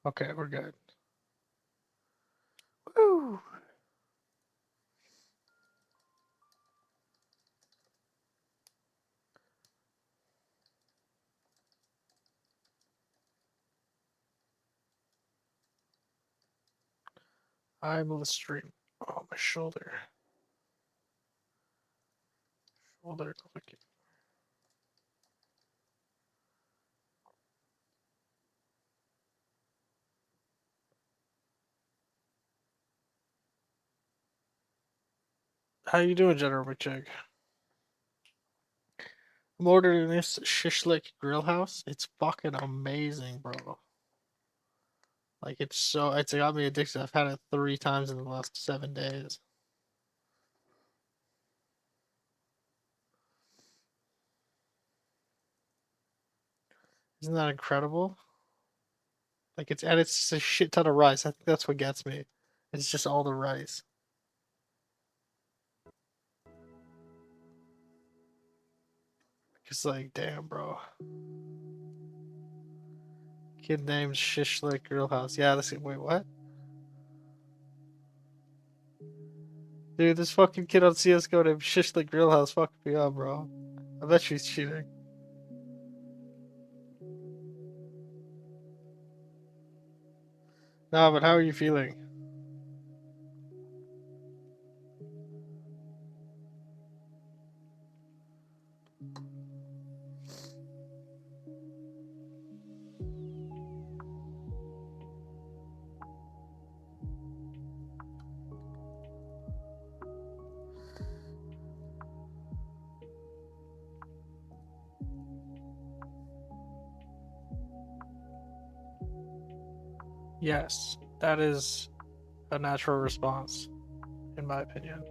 Okay, we're good. Woo! I'm on the stream. Oh, my shoulder. Shoulder clicking. How you doing, General McJig? I'm ordering this Shishlik grill house. It's fucking amazing, bro. Like, it's got me addicted. I've had it 3 times in the last 7 days. Isn't that incredible? Like, it's just a shit ton of rice. I think that's what gets me. It's just all the rice. Just like, damn, bro. Kid named Shishlik Grill House. Yeah, wait, what? Dude, this fucking kid on CSGO named Shishlik Grill House fucked me up, bro. I bet she's cheating. No, but how are you feeling? Yes, that is a natural response, in my opinion.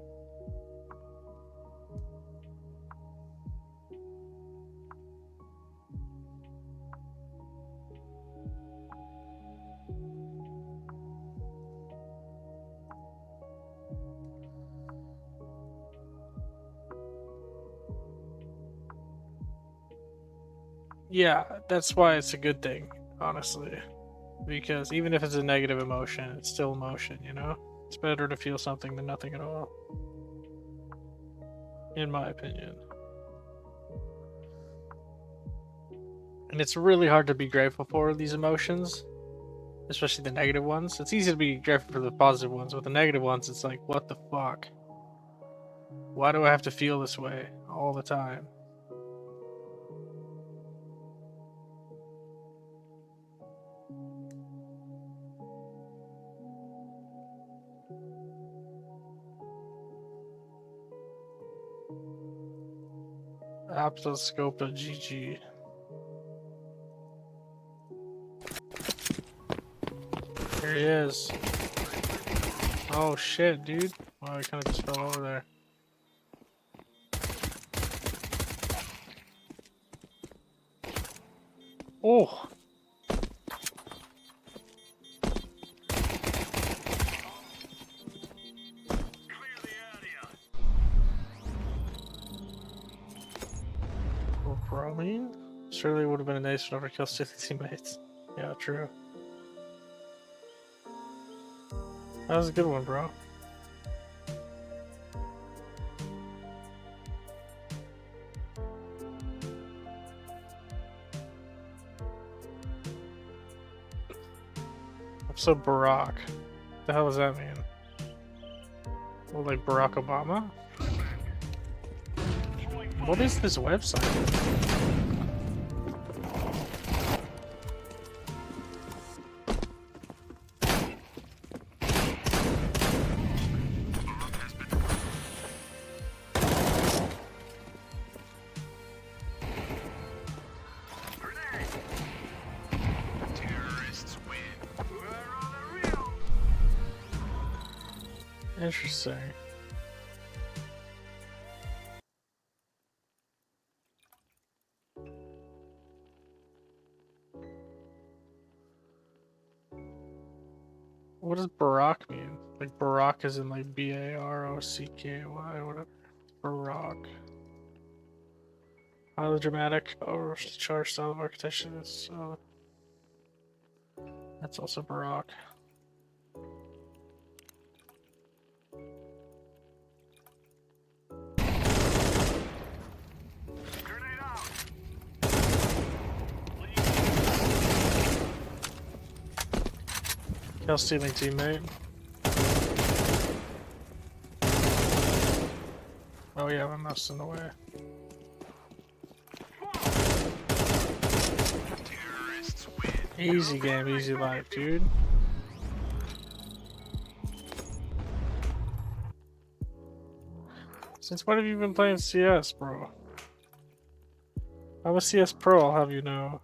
Yeah, that's why it's a good thing, honestly. Because even if it's a negative emotion, it's still emotion, you know? It's better to feel something than nothing at all, in my opinion. And it's really hard to be grateful for these emotions, especially the negative ones. It's easy to be grateful for the positive ones, but the negative ones, it's like, what the fuck? Why do I have to feel this way all the time? Aptoscope.gg. Here he is. Oh shit, dude. Wow, I kind of just fell over there. Oh! Bromine? Surely would have been a nice one to kill 60 teammates. Yeah, true. That was a good one, bro. I'm so Barack. The hell does that mean? Well, like Barack Obama? What is this website? Interesting. What does Barack mean? Like Barack is in like B-A-R-O-C-K-Y, whatever. Barack. Highly dramatic or charged style of architecture. That's also Barak. Kill stealing teammate. Oh yeah, my mouse in the way. Easy game, easy life, dude. Since when have you been playing CS, bro? I'm a CS pro, I'll have you know.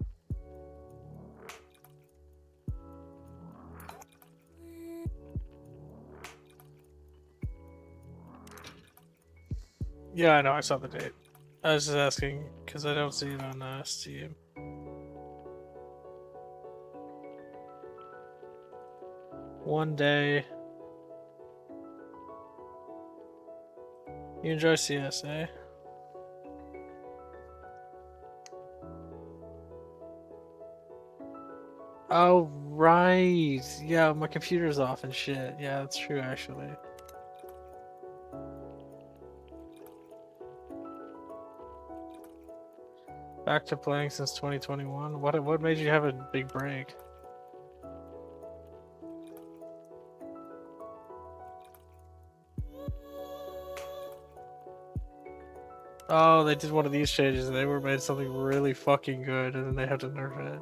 Yeah, I know, I saw the date. I was just asking, because I don't see it on Steam. One day. You enjoy CS, eh? Oh, right. Yeah, my computer's off and shit. Yeah, that's true, actually. Back to playing since 2021. What made you have a big break? Oh, they did one of these changes and they were made something really fucking good and then they have to nerf it.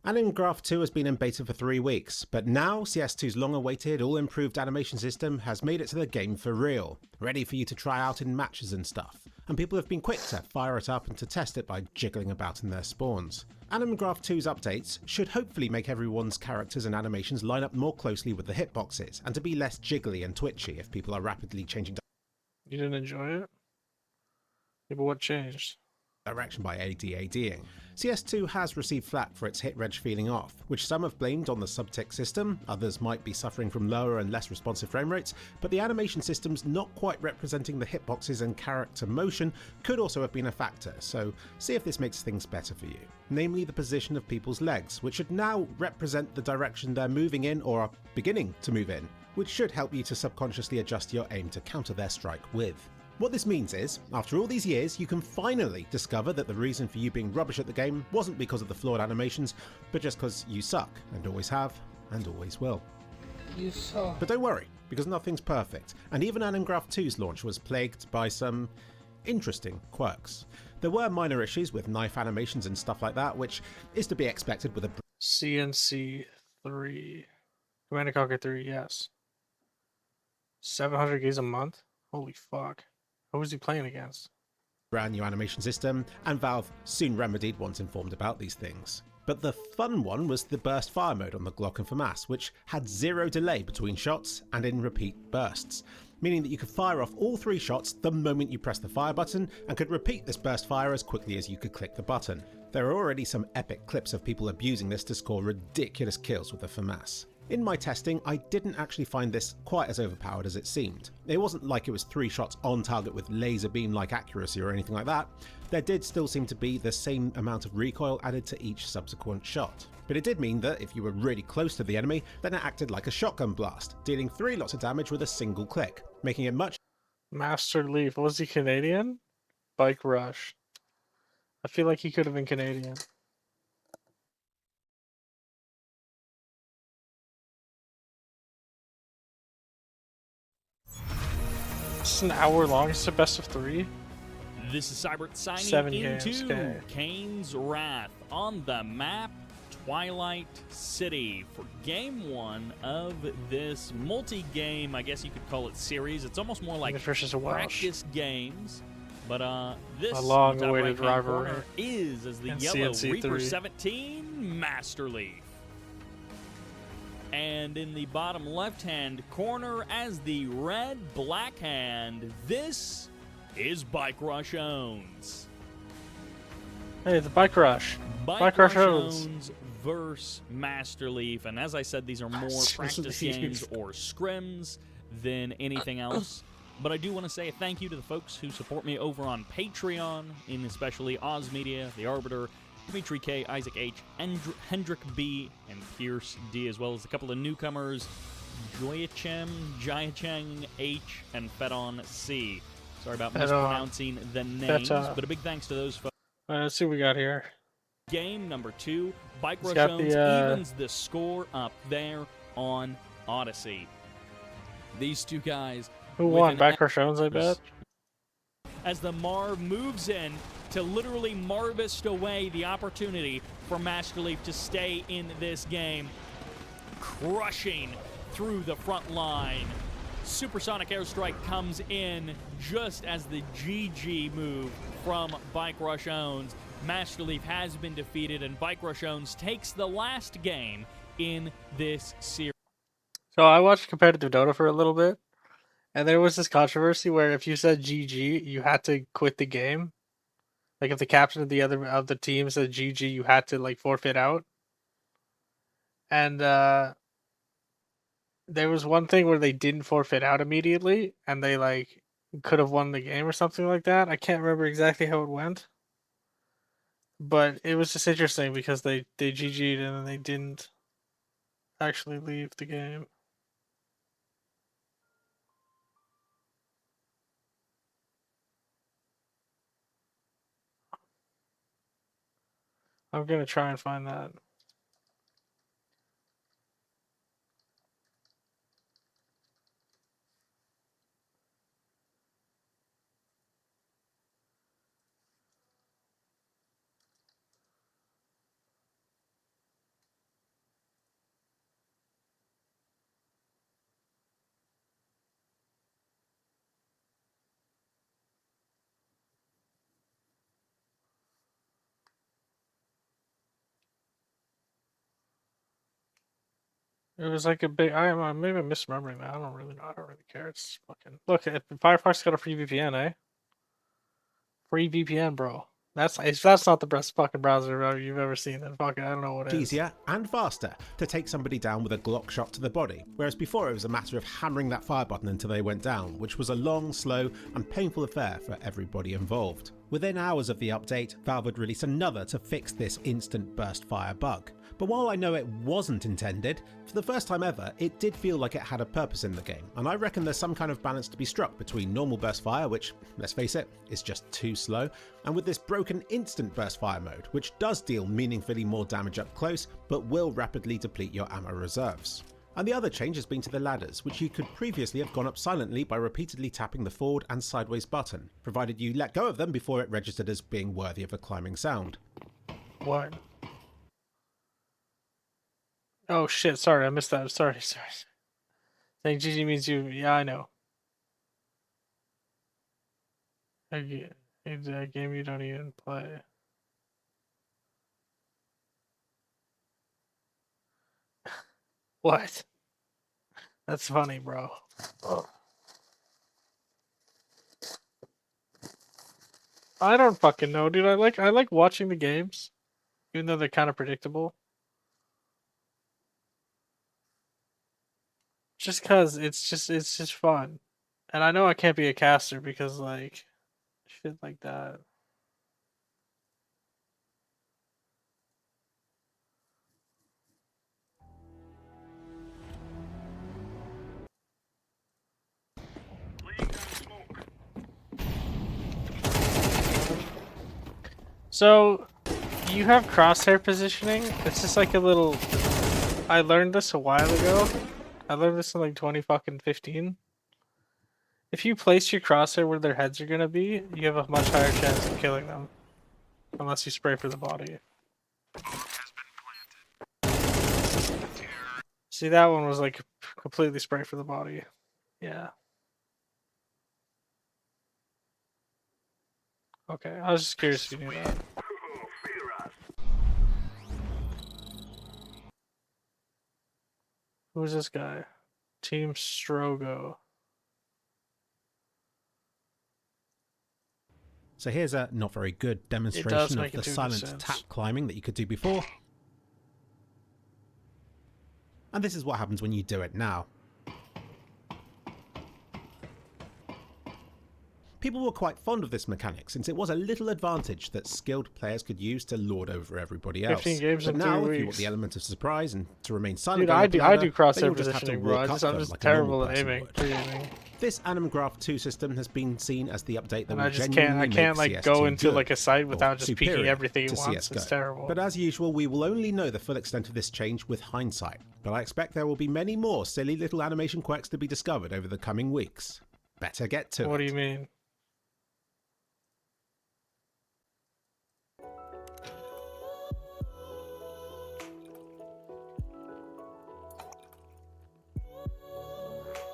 Anim Graph 2 has been in beta for 3 weeks, but now CS2's long-awaited, all-improved animation system has made it to the game for real, ready for you to try out in matches and stuff, and people have been quick to fire it up and to test it by jiggling about in their spawns. Anim Graph 2's updates should hopefully make everyone's characters and animations line up more closely with the hitboxes, and to be less jiggly and twitchy if people are rapidly changing You didn't enjoy it? Yeah, but what changed? direction by ADADing. CS2 has received flack for its hit reg feeling off, which some have blamed on the subtick system, others might be suffering from lower and less responsive frame rates, but the animation systems not quite representing the hitboxes and character motion could also have been a factor, so see if this makes things better for you. Namely the position of people's legs, which should now represent the direction they're moving in or are beginning to move in, which should help you to subconsciously adjust your aim to counter their strike with. What this means is, after all these years, you can finally discover that the reason for you being rubbish at the game wasn't because of the flawed animations, but just because you suck, and always have, and always will. You suck. But don't worry, because nothing's perfect, and even Anim Graph 2's launch was plagued by some interesting quirks. There were minor issues with knife animations and stuff like that, which is to be expected with a CNC 3. Command & Conquer 3, yes. 700 gigs a month? Holy fuck. Who was he playing against? brand new animation system, and Valve soon remedied once informed about these things. But the fun one was the burst fire mode on the Glock and FAMAS, which had zero delay between shots and in repeat bursts, meaning that you could fire off all 3 shots the moment you press the fire button and could repeat this burst fire as quickly as you could click the button. There are already some epic clips of people abusing this to score ridiculous kills with the FAMAS. In my testing, I didn't actually find this quite as overpowered as it seemed. It wasn't like it was 3 shots on target with laser beam-like accuracy or anything like that. There did still seem to be the same amount of recoil added to each subsequent shot. But it did mean that if you were really close to the enemy, then it acted like a shotgun blast, dealing 3 lots of damage with a single click, making it much. Master Leaf, was he Canadian? Bike Rush. I feel like he could have been Canadian. It's an hour long. It's a best of 3. This is Cybert 7 signing games, into okay. Kane's Wrath on the map Twilight City for game 1 of this multi-game, I guess you could call it series. It's almost more like English versus Welsh. practice games. But this A long-awaited top right-hand rivalry. corner is as the And yellow CNC Reaper 3. 17 Master Leaf. And in the bottom left-hand corner as the red black hand, this is Bike Rush Owns. Hey, the Bike Rush. Bike Rush Rush Owns. Owns versus Master Leaf. And as I said, these are more Master practice Leaf. games or scrims than anything else. But I do want to say a thank you to the folks who support me over on Patreon, in especially Oz Media, The Arbiter, Dimitri K, Isaac H, Hendrik B, and Pierce D, as well as a couple of newcomers, Joyachem, Jaicheng H, and Fedon C. Sorry about mispronouncing the names, but a big thanks to those folks. Let's see what we got here. Game number 2, Bike He's Rush got Owns the, evens the score up there on Odyssey. These two guys... Who won? Bike Rush Owns, I bet. As the Marv moves in to literally Marvist away the opportunity for Master Leaf to stay in this game, crushing through the front line. Supersonic Airstrike comes in just as the GG move from Bike Rush Owns. Master Leaf has been defeated, and Bike Rush Owns takes the last game in this series. So I watched competitive Dota for a little bit, and there was this controversy where if you said GG, you had to quit the game. Like if the captain of the team said GG, you had to like forfeit out. And there was one thing where they didn't forfeit out immediately, and they like could have won the game or something like that. I can't remember exactly how it went, but it was just interesting because they GG'd and then they didn't actually leave the game. I'm gonna try and find that. It was like a big. Maybe I'm misremembering that. I don't really know. I don't really care. It's fucking look. Firefox got a free VPN, eh? Free VPN, bro. If that's not the best fucking browser you've ever seen, then fucking I don't know what it is. Easier and faster to take somebody down with a Glock shot to the body, whereas before it was a matter of hammering that fire button until they went down, which was a long, slow and painful affair for everybody involved. Within hours of the update, Valve would release another to fix this instant burst fire bug. But while I know it wasn't intended, for the first time ever, it did feel like it had a purpose in the game, and I reckon there's some kind of balance to be struck between normal burst fire, which, let's face it, is just too slow, and with this broken instant burst fire mode, which does deal meaningfully more damage up close, but will rapidly deplete your ammo reserves. And the other change has been to the ladders, which you could previously have gone up silently by repeatedly tapping the forward and sideways button, provided you let go of them before it registered as being worthy of a climbing sound. What? Oh shit, sorry, I missed that. Sorry. Saying GG means you. Yeah, I know. It's a game you don't even play. What? That's funny, bro. I don't fucking know, dude. I like watching the games, even though they're kind of predictable. Just cause it's just fun. And I know I can't be a caster because like shit like that. So you have crosshair positioning. It's just like a little. I learned this a while ago. I learned this in like 2015. If you place your crosshair where their heads are gonna be, you have a much higher chance of killing them. Unless you spray for the body. See, that one was like completely spray for the body. Yeah. Okay, I was just curious if you knew that. Who's this guy? Team Strogo. So here's a not very good demonstration of the too silent good sense. tap climbing that you could do before. And this is what happens when you do it now. People were quite fond of this mechanic since it was a little advantage that skilled players could use to lord over everybody else. 15 games But in now, 3 if you want weeks. the element of surprise and to remain silent, Dude, going I up do the I ladder, do crosshair then you'll just have to positioning, bro. walk up I'm them just like a normal terrible at person aiming. would. Pre-aiming. This Anim Graph 2 system has been seen as the update that And will I just genuinely can't make like CS2 go into good, like a site or without just peeking superior everything to at once. CS:GO. It's terrible. But as usual, we will only know the full extent of this change with hindsight. But I expect there will be many more silly little animation quirks to be discovered over the coming weeks. Better get to it. What do you mean?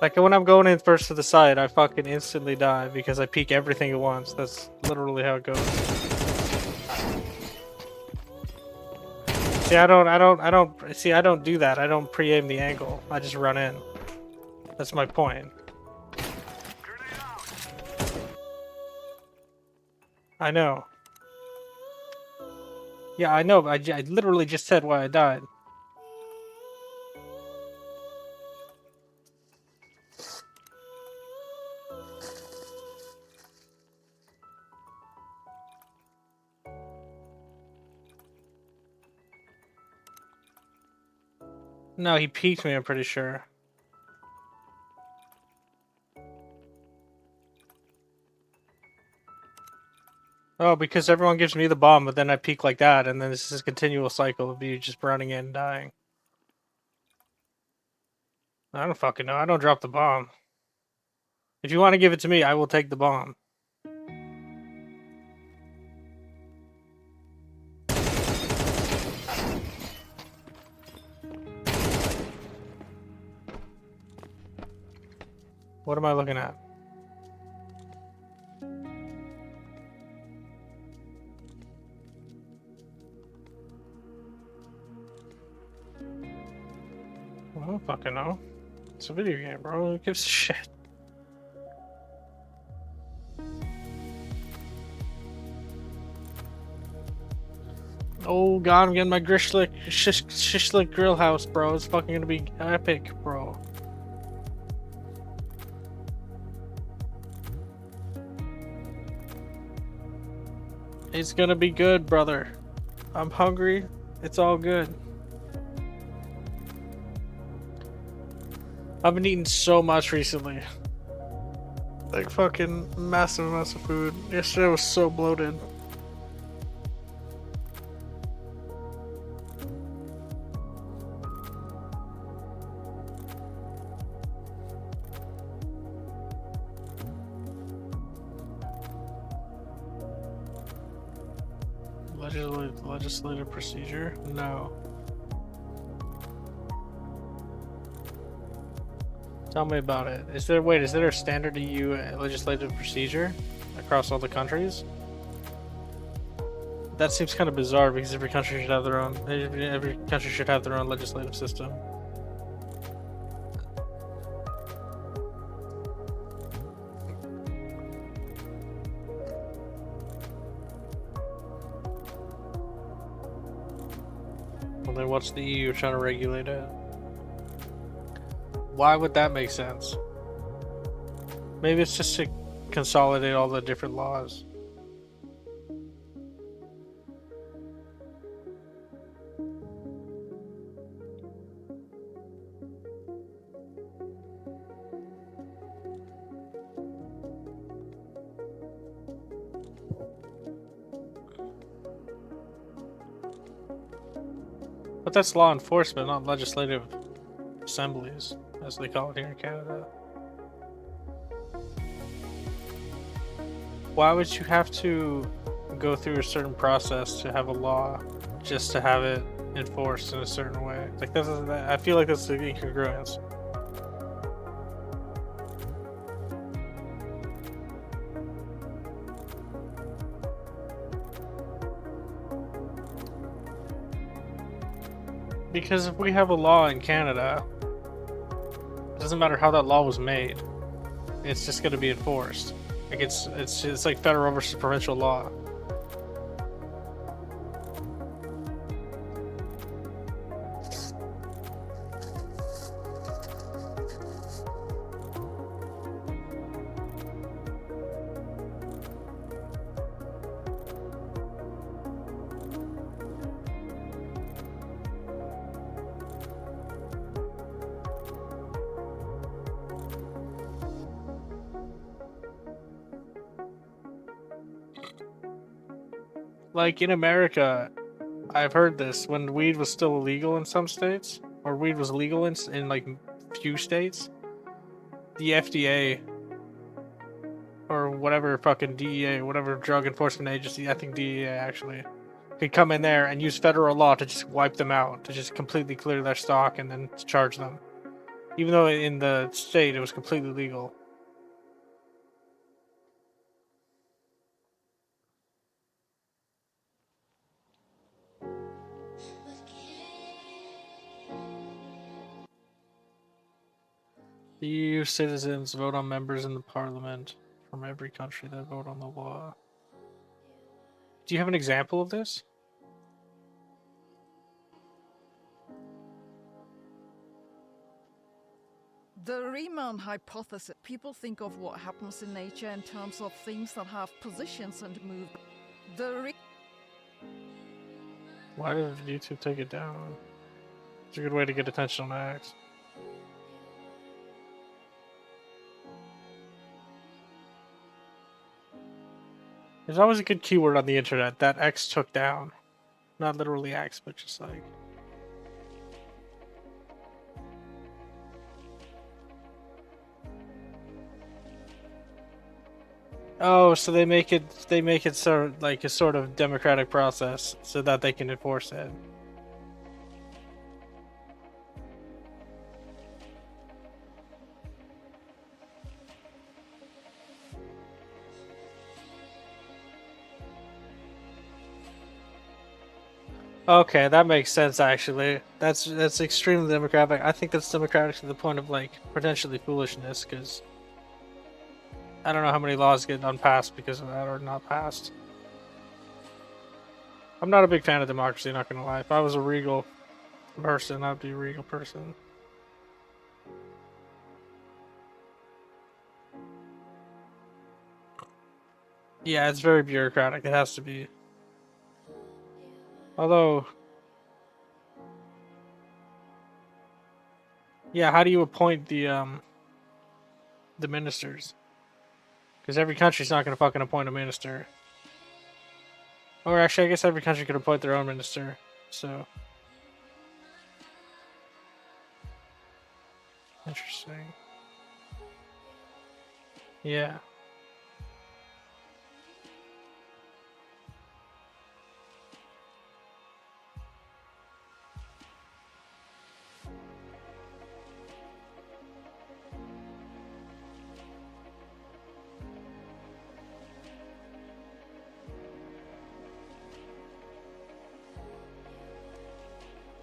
Like when I'm going in first to the side, I fucking instantly die because I peek everything at once. That's literally how it goes. See, I don't do that. I don't pre-aim the angle. I just run in. That's my point. I know. Yeah, I know. I literally just said why I died. No, he peeked me, I'm pretty sure. Oh, because everyone gives me the bomb, but then I peek like that, and then this is a continual cycle of you just running in and dying. I don't fucking know. I don't drop the bomb. If you want to give it to me, I will take the bomb. What am I looking at? I don't fucking know. It's a video game, bro. Who gives a shit? Oh god, I'm getting my Shishlik grill house, bro. It's fucking gonna be epic, bro. It's gonna be good, brother. I'm hungry. It's all good. I've been eating so much recently. Like fucking massive amounts of food. Yesterday I was so bloated. Legislative procedure? No. Tell me about it. Is there a standard EU legislative procedure across all the countries? That seems kind of bizarre because every country should have their own. Every country should have their own legislative system. Well, then what's the EU trying to regulate it? Why would that make sense? Maybe it's just to consolidate all the different laws. But that's law enforcement, not legislative assemblies, as they call it here in Canada. Why would you have to go through a certain process to have a law just to have it enforced in a certain way? Like I feel like that's the incongruence. Because if we have a law in Canada, it doesn't matter how that law was made. It's just going to be enforced. Like it's like federal versus provincial law. Like in America, I've heard this when weed was still illegal in some states, or weed was legal in like few states. The FDA or whatever fucking DEA, whatever drug enforcement agency, I think DEA actually, could come in there and use federal law to just wipe them out, to just completely clear their stock and then charge them. Even though in the state it was completely legal. The EU citizens vote on members in the parliament from every country that vote on the law. Do you have an example of this? The Riemann hypothesis. People think of what happens in nature in terms of things that have positions and move. Why did YouTube take it down? It's a good way to get attention on X. There's always a good keyword on the internet that X took down. Not literally X, but just like... Oh, so they make it sort of like a sort of democratic process so that they can enforce it. Okay, that makes sense actually. That's extremely democratic. I think that's democratic to the point of like potentially foolishness, because I don't know how many laws get unpassed because of that or not passed. I'm not a big fan of democracy, not gonna lie. If I was a regal person, I'd be a regal person. Yeah, it's very bureaucratic. It has to be. Although, yeah, how do you appoint the ministers? Because every country's not gonna fucking appoint a minister. Or actually, I guess every country could appoint their own minister. So interesting. Yeah.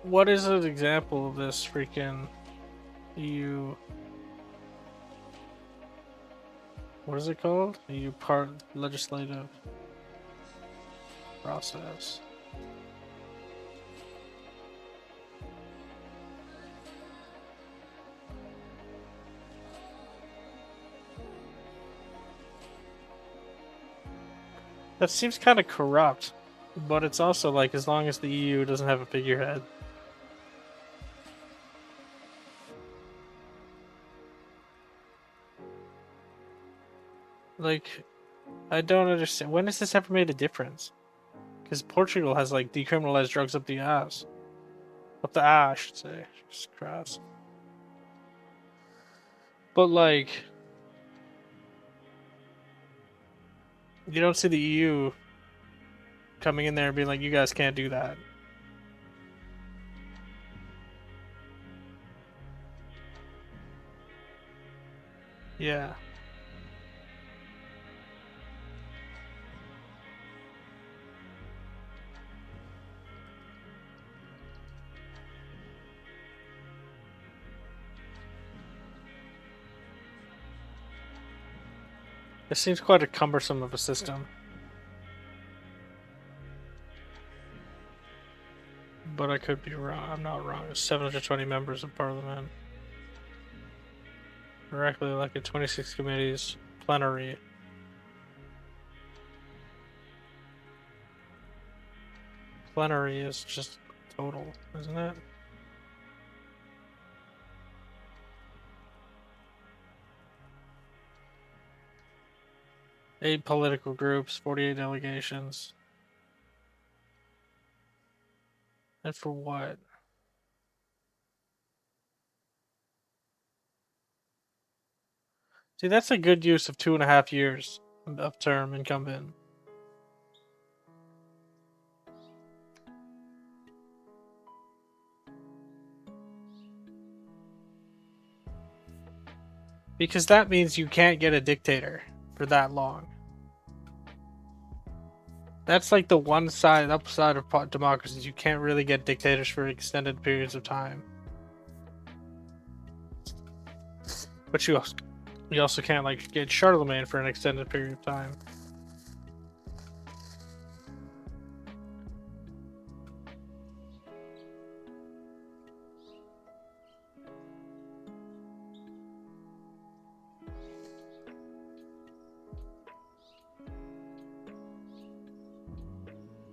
What is an example of this freaking EU? What is it called? EU part legislative process. That seems kind of corrupt, but it's also like as long as the EU doesn't have a figurehead. Like, I don't understand. When has this ever made a difference? Because Portugal has like decriminalized drugs up the ass. Up the ass, I should say. Jesus Christ. But like, you don't see the EU coming in there and being like, you guys can't do that. Yeah. It seems quite a cumbersome of a system. But I could be wrong. I'm not wrong. It's 720 members of parliament. Directly elected 26 committees. Plenary. Plenary is just total, isn't it? Eight political groups, 48 delegations. And for what? See, that's a good use of 2.5 years of term incumbent. Because that means you can't get a dictator for that long. That's like the one side, upside of democracies. You can't really get dictators for extended periods of time. But you also can't like get Charlemagne for an extended period of time.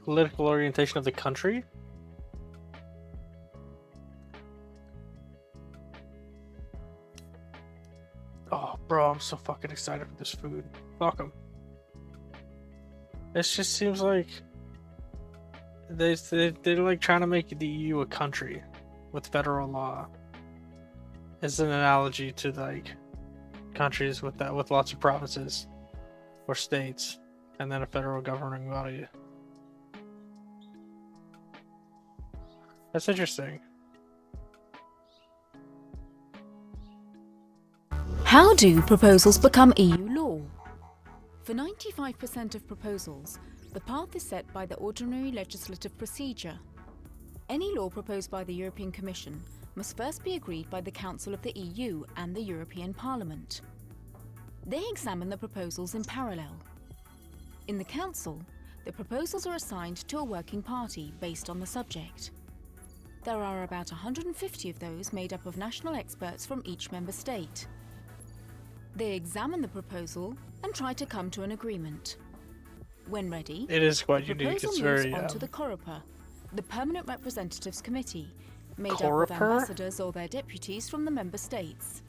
Political orientation of the country? Oh, bro, I'm so fucking excited for this food. Fuck 'em. It just seems like they're like trying to make the EU a country with federal law. As an analogy to like countries with lots of provinces or states, and then a federal governing body. That's interesting. How do proposals become EU law? For 95% of proposals, the path is set by the ordinary legislative procedure. Any law proposed by the European Commission must first be agreed by the Council of the EU and the European Parliament. They examine the proposals in parallel. In the Council, the proposals are assigned to a working party based on the subject. There are about 150 of those made up of national experts from each member state. They examine the proposal and try to come to an agreement. When ready, It is quite the unique. proposal It's moves very on to the Coreper, the Permanent Representatives Committee, made up of Coreper? ambassadors or their deputies from the member states.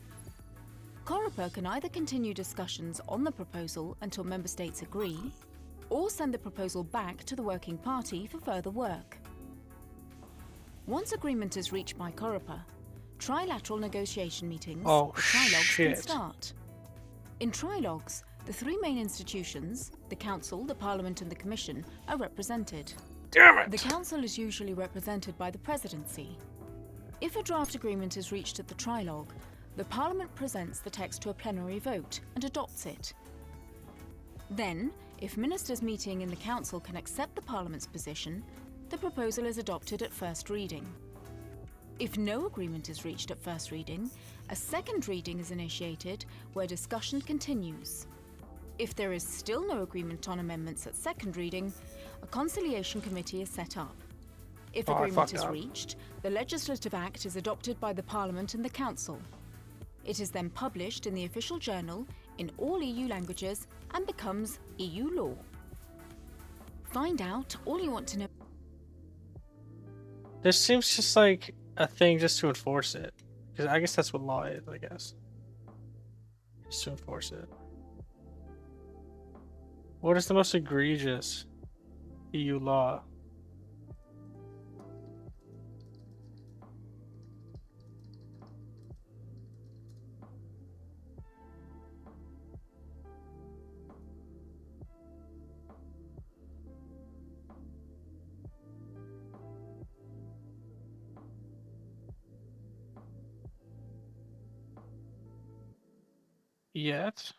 Coreper can either continue discussions on the proposal until member states agree, or send the proposal back to the working party for further work. Once agreement is reached by Coreper, trilateral negotiation meetings, Oh, the trilogues, can shit. start. In trilogues, the three main institutions, the Council, the Parliament and the Commission, are represented. Damn it! The Council is usually represented by the Presidency. If a draft agreement is reached at the trilogue, the Parliament presents the text to a plenary vote and adopts it. Then, if ministers meeting in the Council can accept the Parliament's position, the proposal is adopted at first reading. If no agreement is reached at first reading, a second reading is initiated where discussion continues. If there is still no agreement on amendments at second reading, a conciliation committee is set up. If Oh, I agreement fucked is up. reached, the legislative act is adopted by the Parliament and the Council. It is then published in the official journal in all EU languages and becomes EU law. Find out all you want to know. This seems just like a thing just to enforce it. Because I guess that's what law is, I guess. Just to enforce it. What is the most egregious EU law? Yet?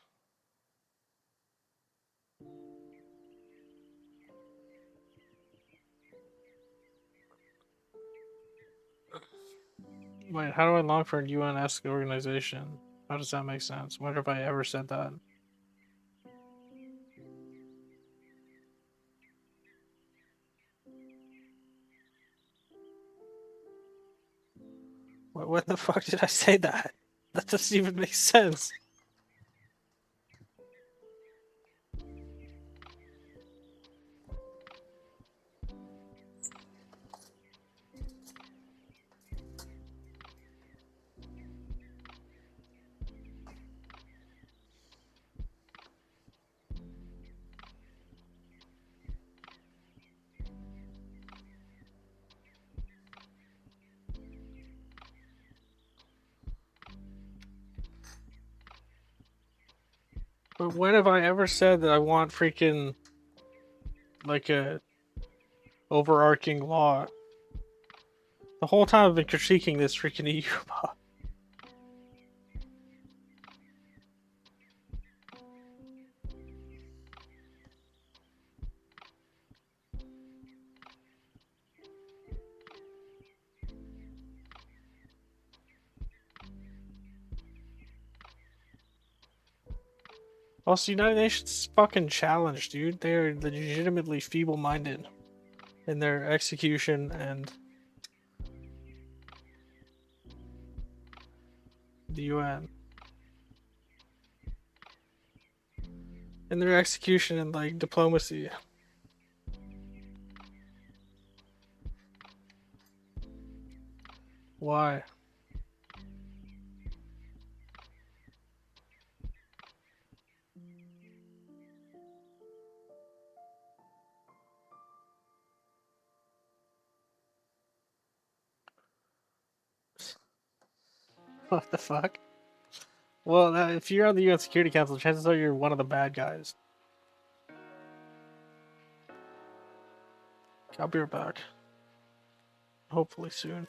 Wait, how do I long for a UN-esque organization? How does that make sense? Wonder if I ever said that. When the fuck did I say that? That doesn't even make sense. But when have I ever said that I want freaking like a overarching law? The whole time I've been critiquing this freaking EU law. Also, United Nations is fucking challenged, dude. They are legitimately feeble-minded in their execution and the UN. In their execution and like diplomacy. Why? What the fuck? Well, if you're on the UN Security Council, chances are you're one of the bad guys. I'll be right back. Hopefully soon.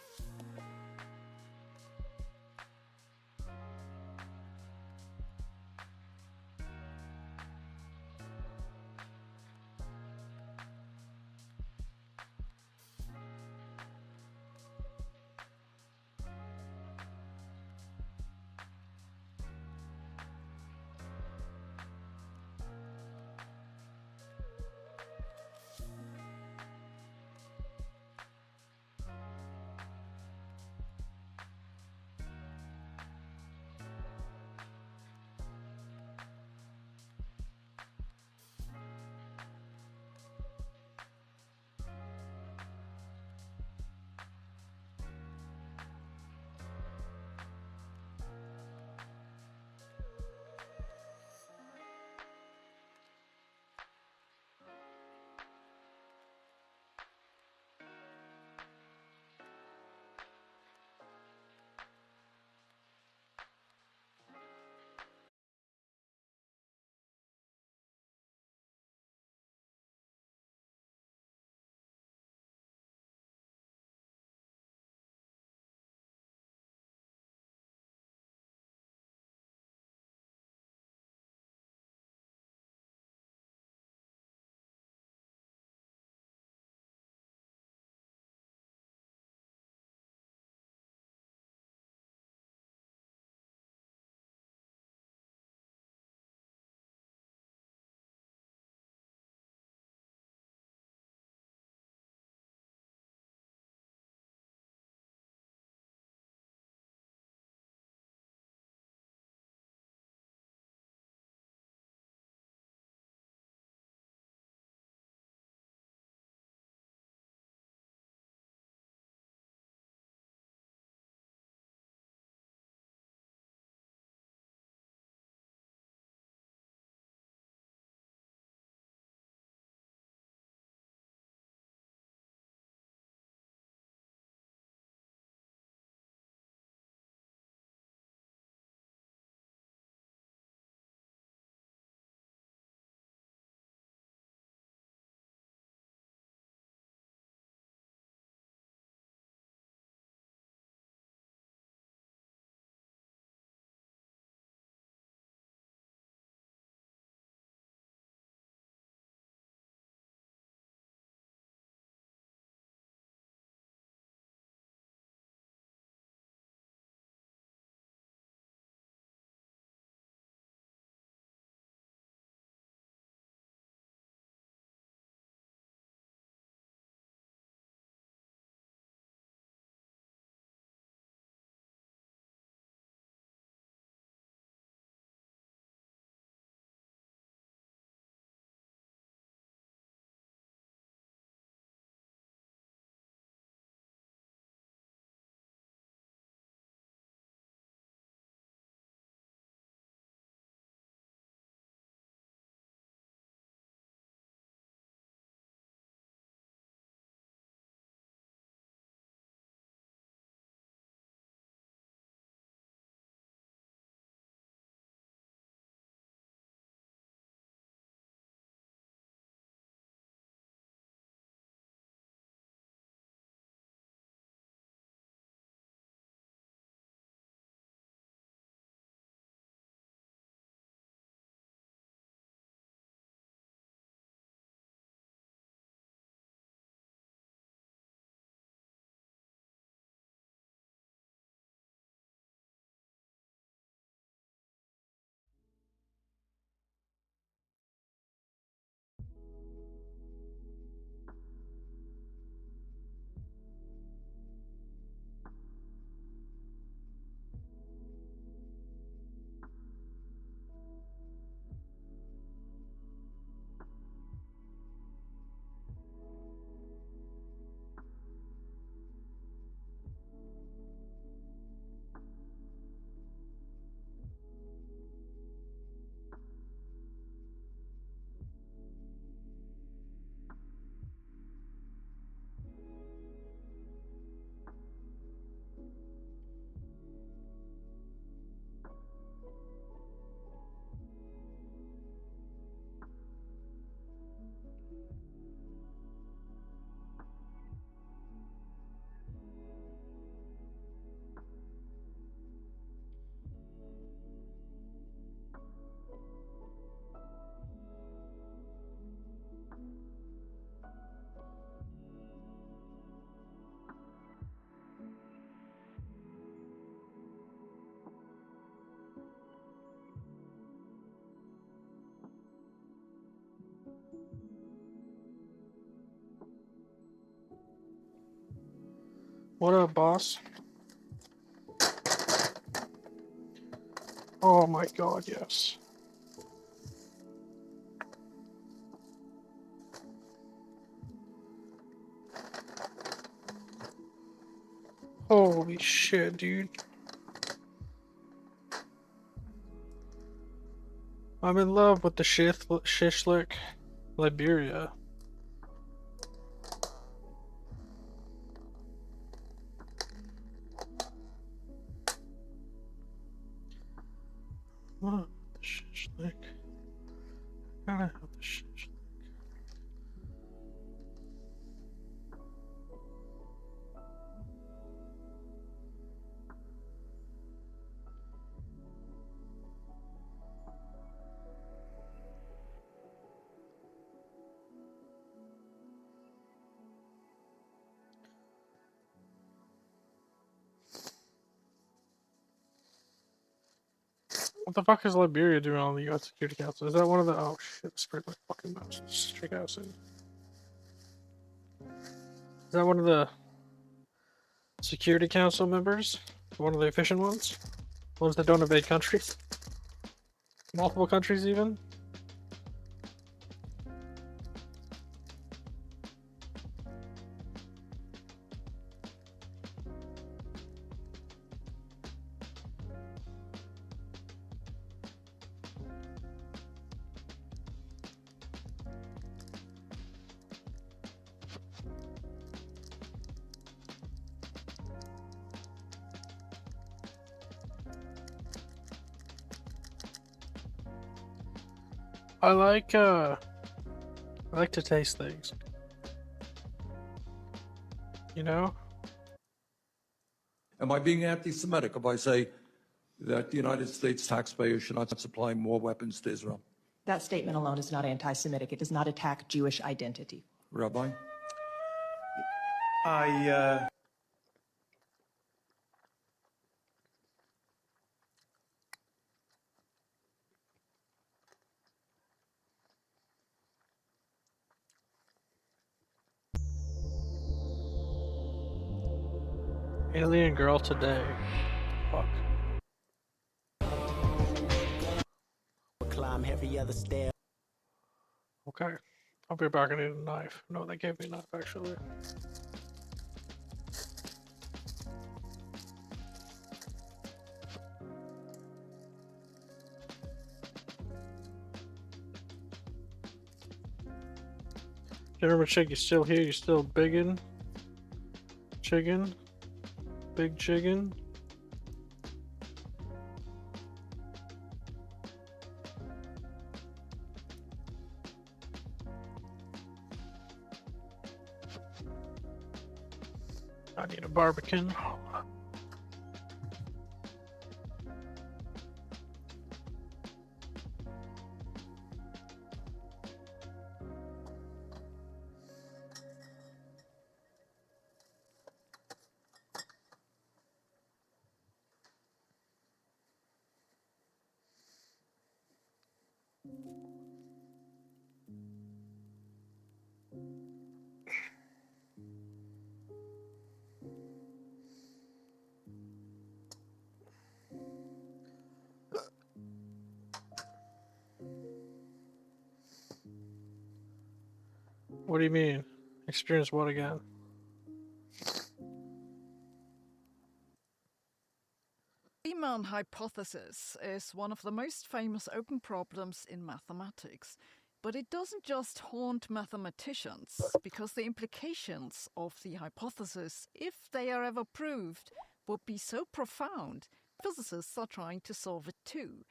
What up, boss? Oh my god, yes. Holy shit, dude. I'm in love with the Shishlik, Liberia. What the Shishlik? Gotta have the Shishlik. What the fuck is Liberia doing on the UN Security Council? Is that one of the... Oh shit, spread my fucking mouse. Just check out soon. Is that one of the Security Council members? One of the efficient ones? Ones that don't invade countries? Multiple countries even? I like to taste things. You know? Am I being anti-Semitic if I say that the United States taxpayers should not supply more weapons to Israel? That statement alone is not anti-Semitic. It does not attack Jewish identity. Rabbi? Alien girl today. Fuck. Climb every other stair. Okay. I'll be back. I need a knife. No, they gave me a knife actually. Remember, chick, you still here? You still biggin'? Chicken? Big chicken? I need a barbican. What do you mean? Experience what again? Riemann hypothesis is one of the most famous open problems in mathematics. But it doesn't just haunt mathematicians, because the implications of the hypothesis, if they are ever proved, would be so profound. Physicists are trying to solve it too.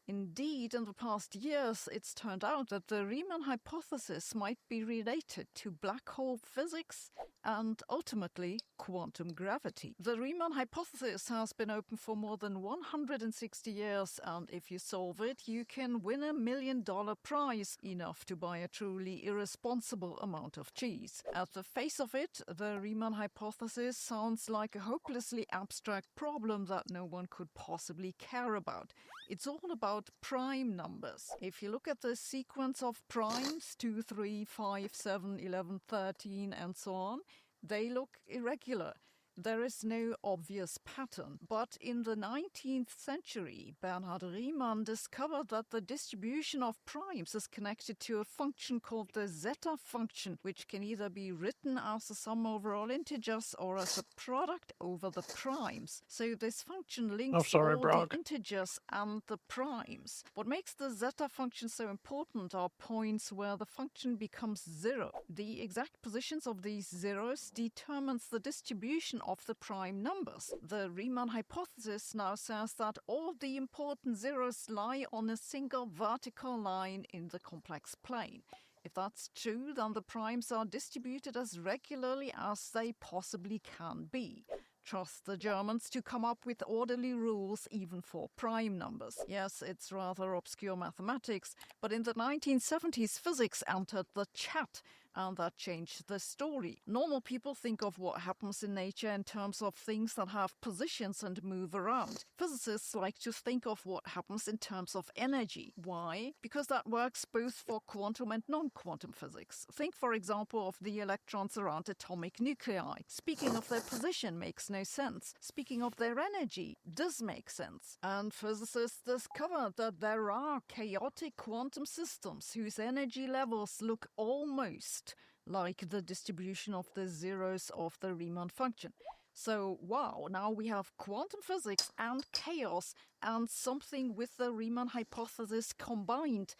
Indeed, in the past years, it's turned out that the Riemann hypothesis might be related to black hole physics and, ultimately, quantum gravity. The Riemann hypothesis has been open for more than 160 years, and if you solve it, you can win $1 million prize, enough to buy a truly irresponsible amount of cheese. At the face of it, the Riemann hypothesis sounds like a hopelessly abstract problem that no one could possibly care about. It's all about prime numbers. If you look at the sequence of primes, 2, 3, 5, 7, 11, 13, and so on, they look irregular. There is no obvious pattern, but in the 19th century, Bernhard Riemann discovered that the distribution of primes is connected to a function called the zeta function, which can either be written as a sum over all integers or as a product over the primes. So this function links sorry, all Brog. the integers and the primes. What makes the zeta function so important are points where the function becomes zero. The exact positions of these zeros determines the distribution of the prime numbers. The Riemann hypothesis now says that all the important zeros lie on a single vertical line in the complex plane. If that's true, then the primes are distributed as regularly as they possibly can be. Trust the Germans to come up with orderly rules even for prime numbers. Yes, it's rather obscure mathematics, but in the 1970s physics entered the chat, and that changed the story. Normal people think of what happens in nature in terms of things that have positions and move around. Physicists like to think of what happens in terms of energy. Why? Because that works both for quantum and non-quantum physics. Think, for example, of the electrons around atomic nuclei. Speaking of their position makes no sense. Speaking of their energy does make sense. And physicists discovered that there are chaotic quantum systems whose energy levels look almost like the distribution of the zeros of the Riemann function. So, wow, now we have quantum physics and chaos and something with the Riemann hypothesis combined.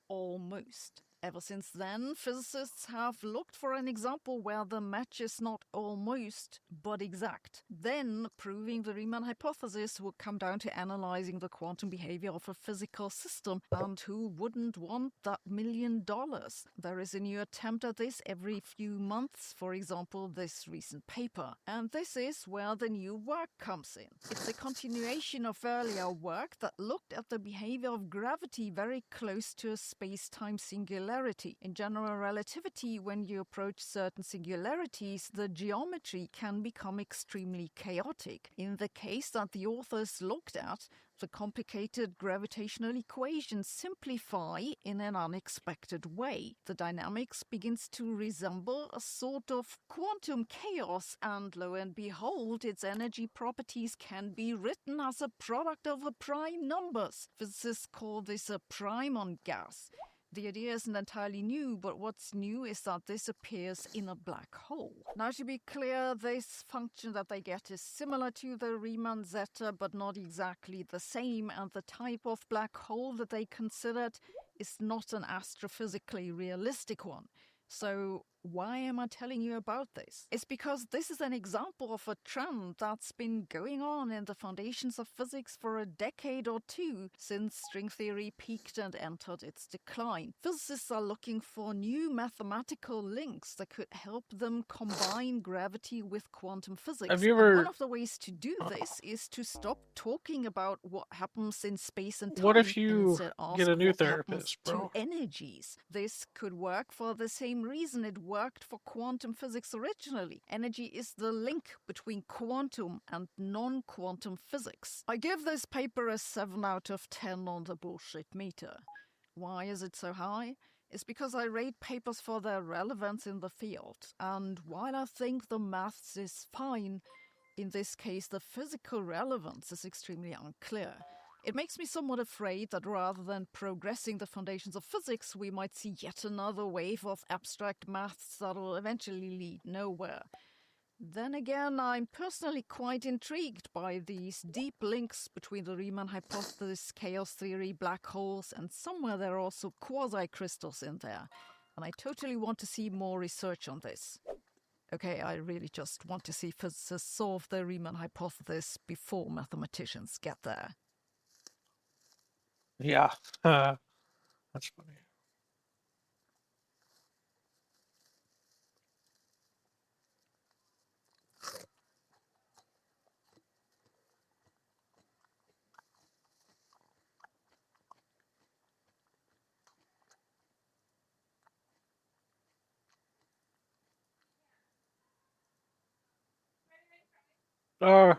Almost. Ever since then, physicists have looked for an example where the match is not almost, but exact. Then, proving the Riemann hypothesis would come down to analyzing the quantum behavior of a physical system, and who wouldn't want that $1 million? There is a new attempt at this every few months, for example, this recent paper. And this is where the new work comes in. It's a continuation of earlier work that looked at the behavior of gravity very close to a space-time singularity. In general relativity, when you approach certain singularities, the geometry can become extremely chaotic. In the case that the authors looked at, the complicated gravitational equations simplify in an unexpected way. The dynamics begins to resemble a sort of quantum chaos, and lo and behold, its energy properties can be written as a product over prime numbers. Physicists call this a primon gas. The idea isn't entirely new, but what's new is that this appears in a black hole. Now, to be clear, this function that they get is similar to the Riemann zeta, but not exactly the same, and the type of black hole that they considered is not an astrophysically realistic one. So, why am I telling you about this? It's because this is an example of a trend that's been going on in the foundations of physics for a decade or two since string theory peaked and entered its decline. Physicists are looking for new mathematical links that could help them combine gravity with quantum physics. Have you And ever? one of the ways to do this is to stop talking about what happens in space and time What if and you instead ask get a new what happens therapist, to bro? energies. This could work for the same reason it worked for quantum physics originally. Energy is the link between quantum and non-quantum physics. I give this paper a 7 out of 10 on the bullshit meter. Why is it so high? It's because I rate papers for their relevance in the field, and while I think the maths is fine, in this case the physical relevance is extremely unclear. It makes me somewhat afraid that rather than progressing the foundations of physics, we might see yet another wave of abstract maths that'll eventually lead nowhere. Then again, I'm personally quite intrigued by these deep links between the Riemann hypothesis, chaos theory, black holes, and somewhere there are also quasi-crystals in there. And I totally want to see more research on this. Okay, I really just want to see physicists solve the Riemann hypothesis before mathematicians get there. Yeah, that's funny. Uh,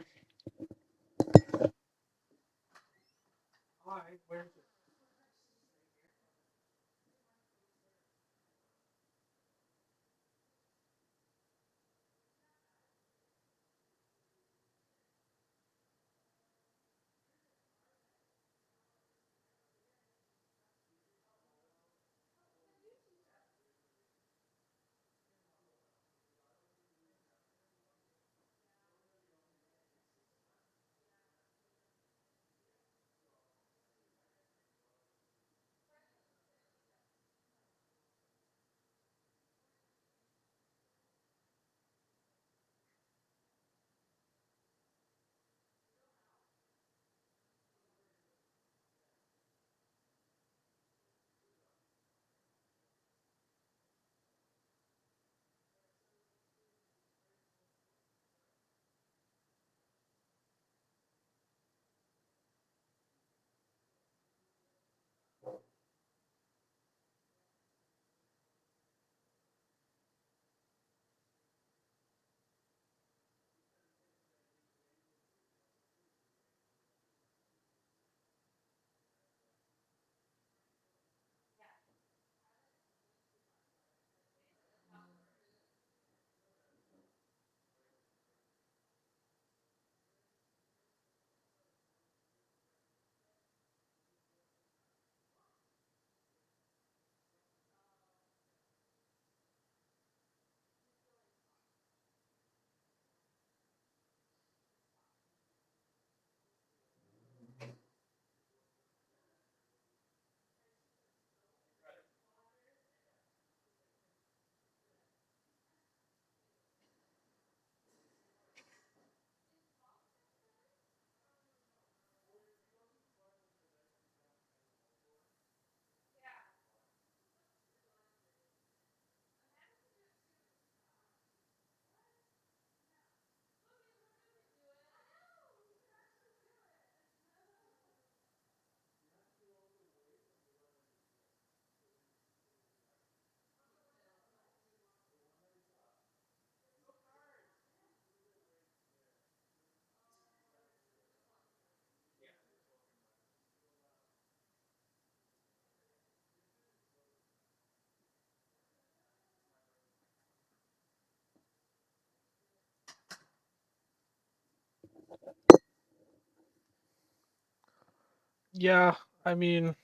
Yeah, I mean,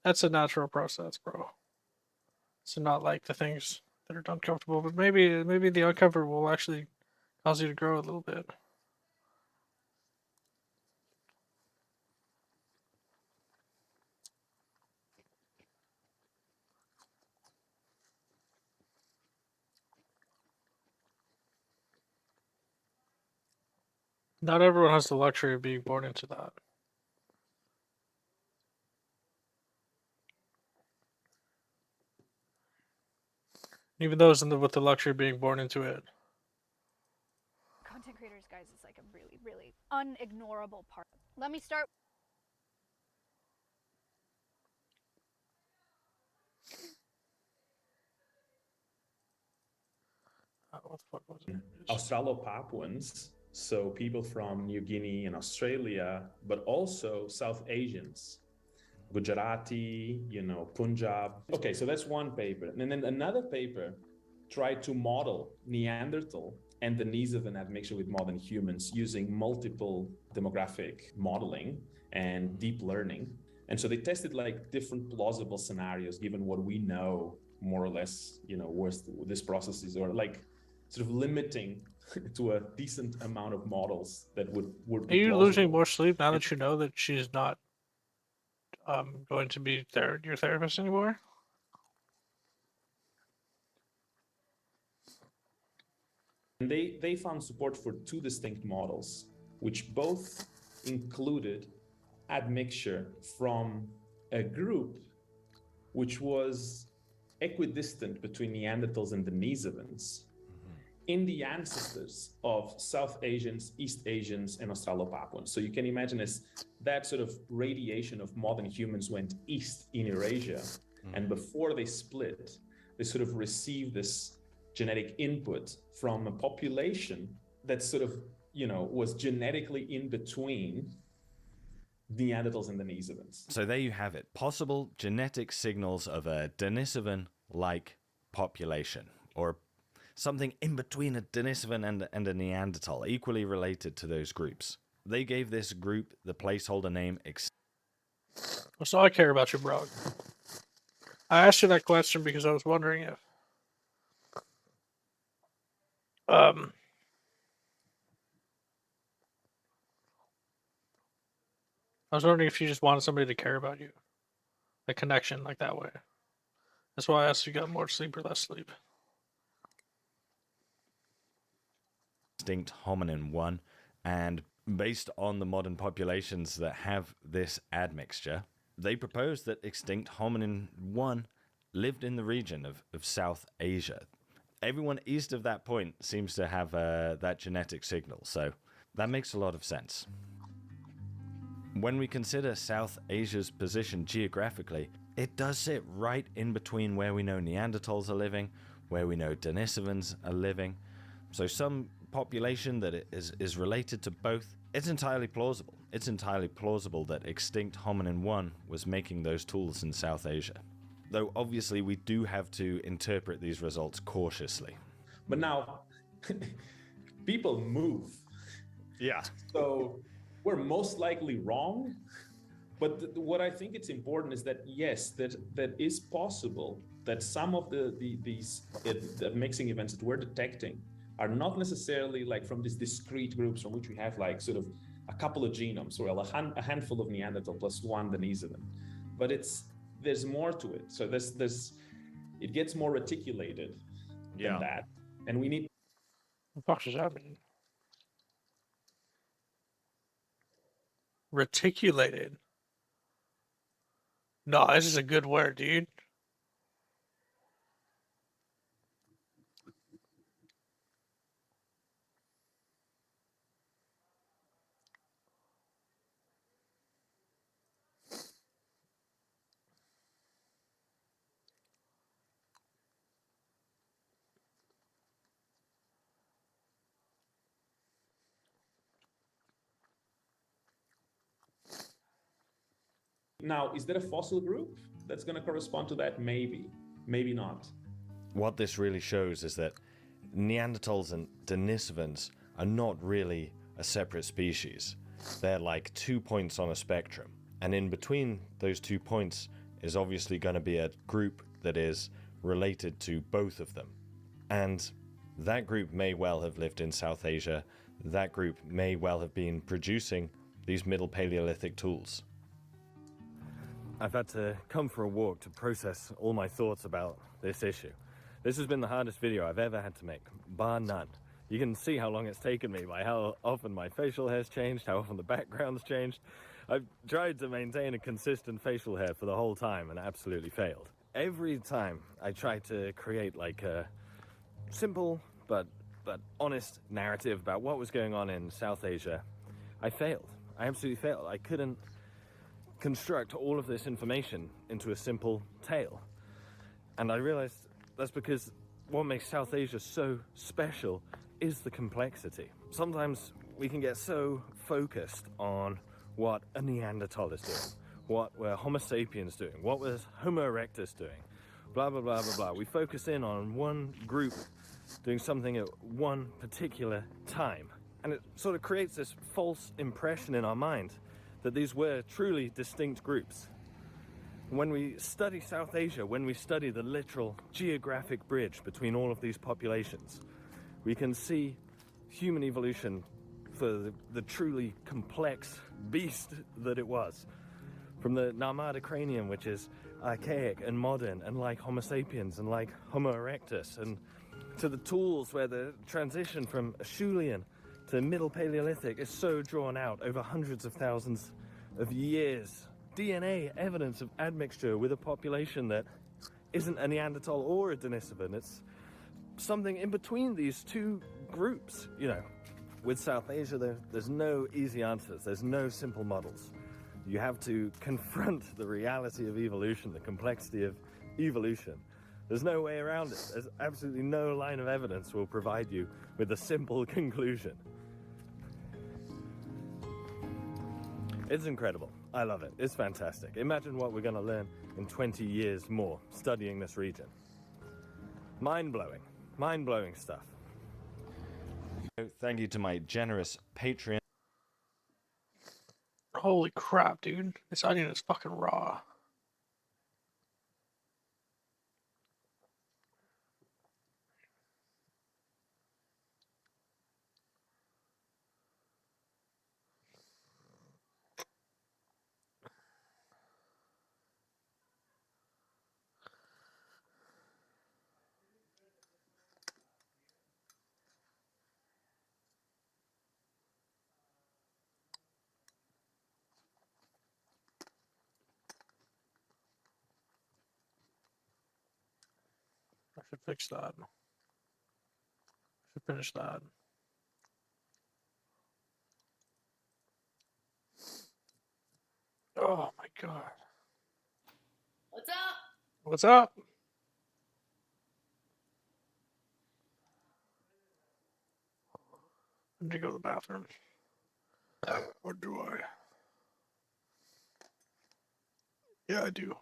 that's a natural process, bro. So not like the things that are uncomfortable, but maybe the uncomfortable will actually cause you to grow a little bit. Not everyone has the luxury of being born into that. Even those with the luxury of being born into it. Content creators, guys, is like a really, really unignorable part. Let me start. What the fuck was it? Australopapuans, so people from New Guinea and Australia, but also South Asians, Gujarati, Punjab. Okay, so that's one paper. And then another paper tried to model Neanderthal and Denisovan admixture with modern humans using multiple demographic modeling and deep learning. And so they tested like different plausible scenarios given what we know more or less, where this process is, or like sort of limiting to a decent amount of models that would Are be you plausible. losing more sleep now that you know that she's not going to be your therapist anymore? And they found support for two distinct models, which both included admixture from a group which was equidistant between Neanderthals and Denisovans in the ancestors of South Asians, East Asians, and Australopapuans. So you can imagine as that sort of radiation of modern humans went east in Eurasia, and before they split, they sort of received this genetic input from a population that sort of, was genetically in between Neanderthals and Denisovans. So there you have it. Possible genetic signals of a Denisovan-like population, or something in between a Denisovan and a Neanderthal, equally related to those groups. They gave this group the placeholder name That's all I care about you, bro. I asked you that question because I was wondering if I was wondering if you just wanted somebody to care about you. A connection like that way. That's why I asked if you got more sleep or less sleep. extinct hominin 1, and based on the modern populations that have this admixture, they proposed that extinct hominin 1 lived in the region of South Asia. Everyone east of that point seems to have that genetic signal, so that makes a lot of sense. When we consider South Asia's position geographically, it does sit right in between where we know Neanderthals are living, where we know Denisovans are living. So some population that is related to both, it's entirely plausible. It's entirely plausible that extinct hominin 1 was making those tools in South Asia. Though obviously we do have to interpret these results cautiously. But now, people move. Yeah. So we're most likely wrong. But what I think it's important is that, yes, that is possible that some of these mixing events that we're detecting are not necessarily like from these discrete groups from which we have like sort of a couple of genomes, or a handful of Neanderthal plus one Denisovan. But there's more to it. So it gets more reticulated than that. And we need... What the fuck does that mean? Reticulated. No, this is a good word, dude. Now, is there a fossil group that's going to correspond to that? Maybe, maybe not. What this really shows is that Neanderthals and Denisovans are not really a separate species. They're like 2 points on a spectrum. And in between those 2 points is obviously going to be a group that is related to both of them. And that group may well have lived in South Asia. That group may well have been producing these Middle Paleolithic tools. I've had to come for a walk to process all my thoughts about this issue. This has been the hardest video I've ever had to make, bar none. You can see how long it's taken me by how often my facial hair's changed, how often the background's changed. I've tried to maintain a consistent facial hair for the whole time and absolutely failed. Every time I try to create like a simple but honest narrative about what was going on in South Asia, I failed. I absolutely failed. I couldn't construct all of this information into a simple tale. And I realized that's because what makes South Asia so special is the complexity. Sometimes we can get so focused on what a Neanderthal is doing, what were Homo sapiens doing, what was Homo erectus doing, blah, blah, blah, blah, blah. We focus in on one group doing something at one particular time. And it sort of creates this false impression in our mind that these were truly distinct groups. When we study South Asia, when we study the literal geographic bridge between all of these populations, we can see human evolution for the truly complex beast that it was. From the Narmada cranium, which is archaic and modern and like Homo sapiens and like Homo erectus, and to the tools where the transition from Acheulean to Middle Paleolithic is so drawn out over hundreds of thousands of years. DNA evidence of admixture with a population that isn't a Neanderthal or a Denisovan. It's something in between these two groups. You know, with South Asia, there's no easy answers. There's no simple models. You have to confront the reality of evolution, the complexity of evolution. There's no way around it. There's absolutely no line of evidence will provide you with a simple conclusion. It's incredible. I love it. It's fantastic. Imagine what we're going to learn in 20 years more studying this region. Mind-blowing. Mind-blowing stuff. Thank you to my generous Patreon. Holy crap, dude. This onion is fucking raw. I should fix that. I should finish that. Oh my god. What's up? What's up? I need to go to the bathroom. Or do I? Yeah, I do.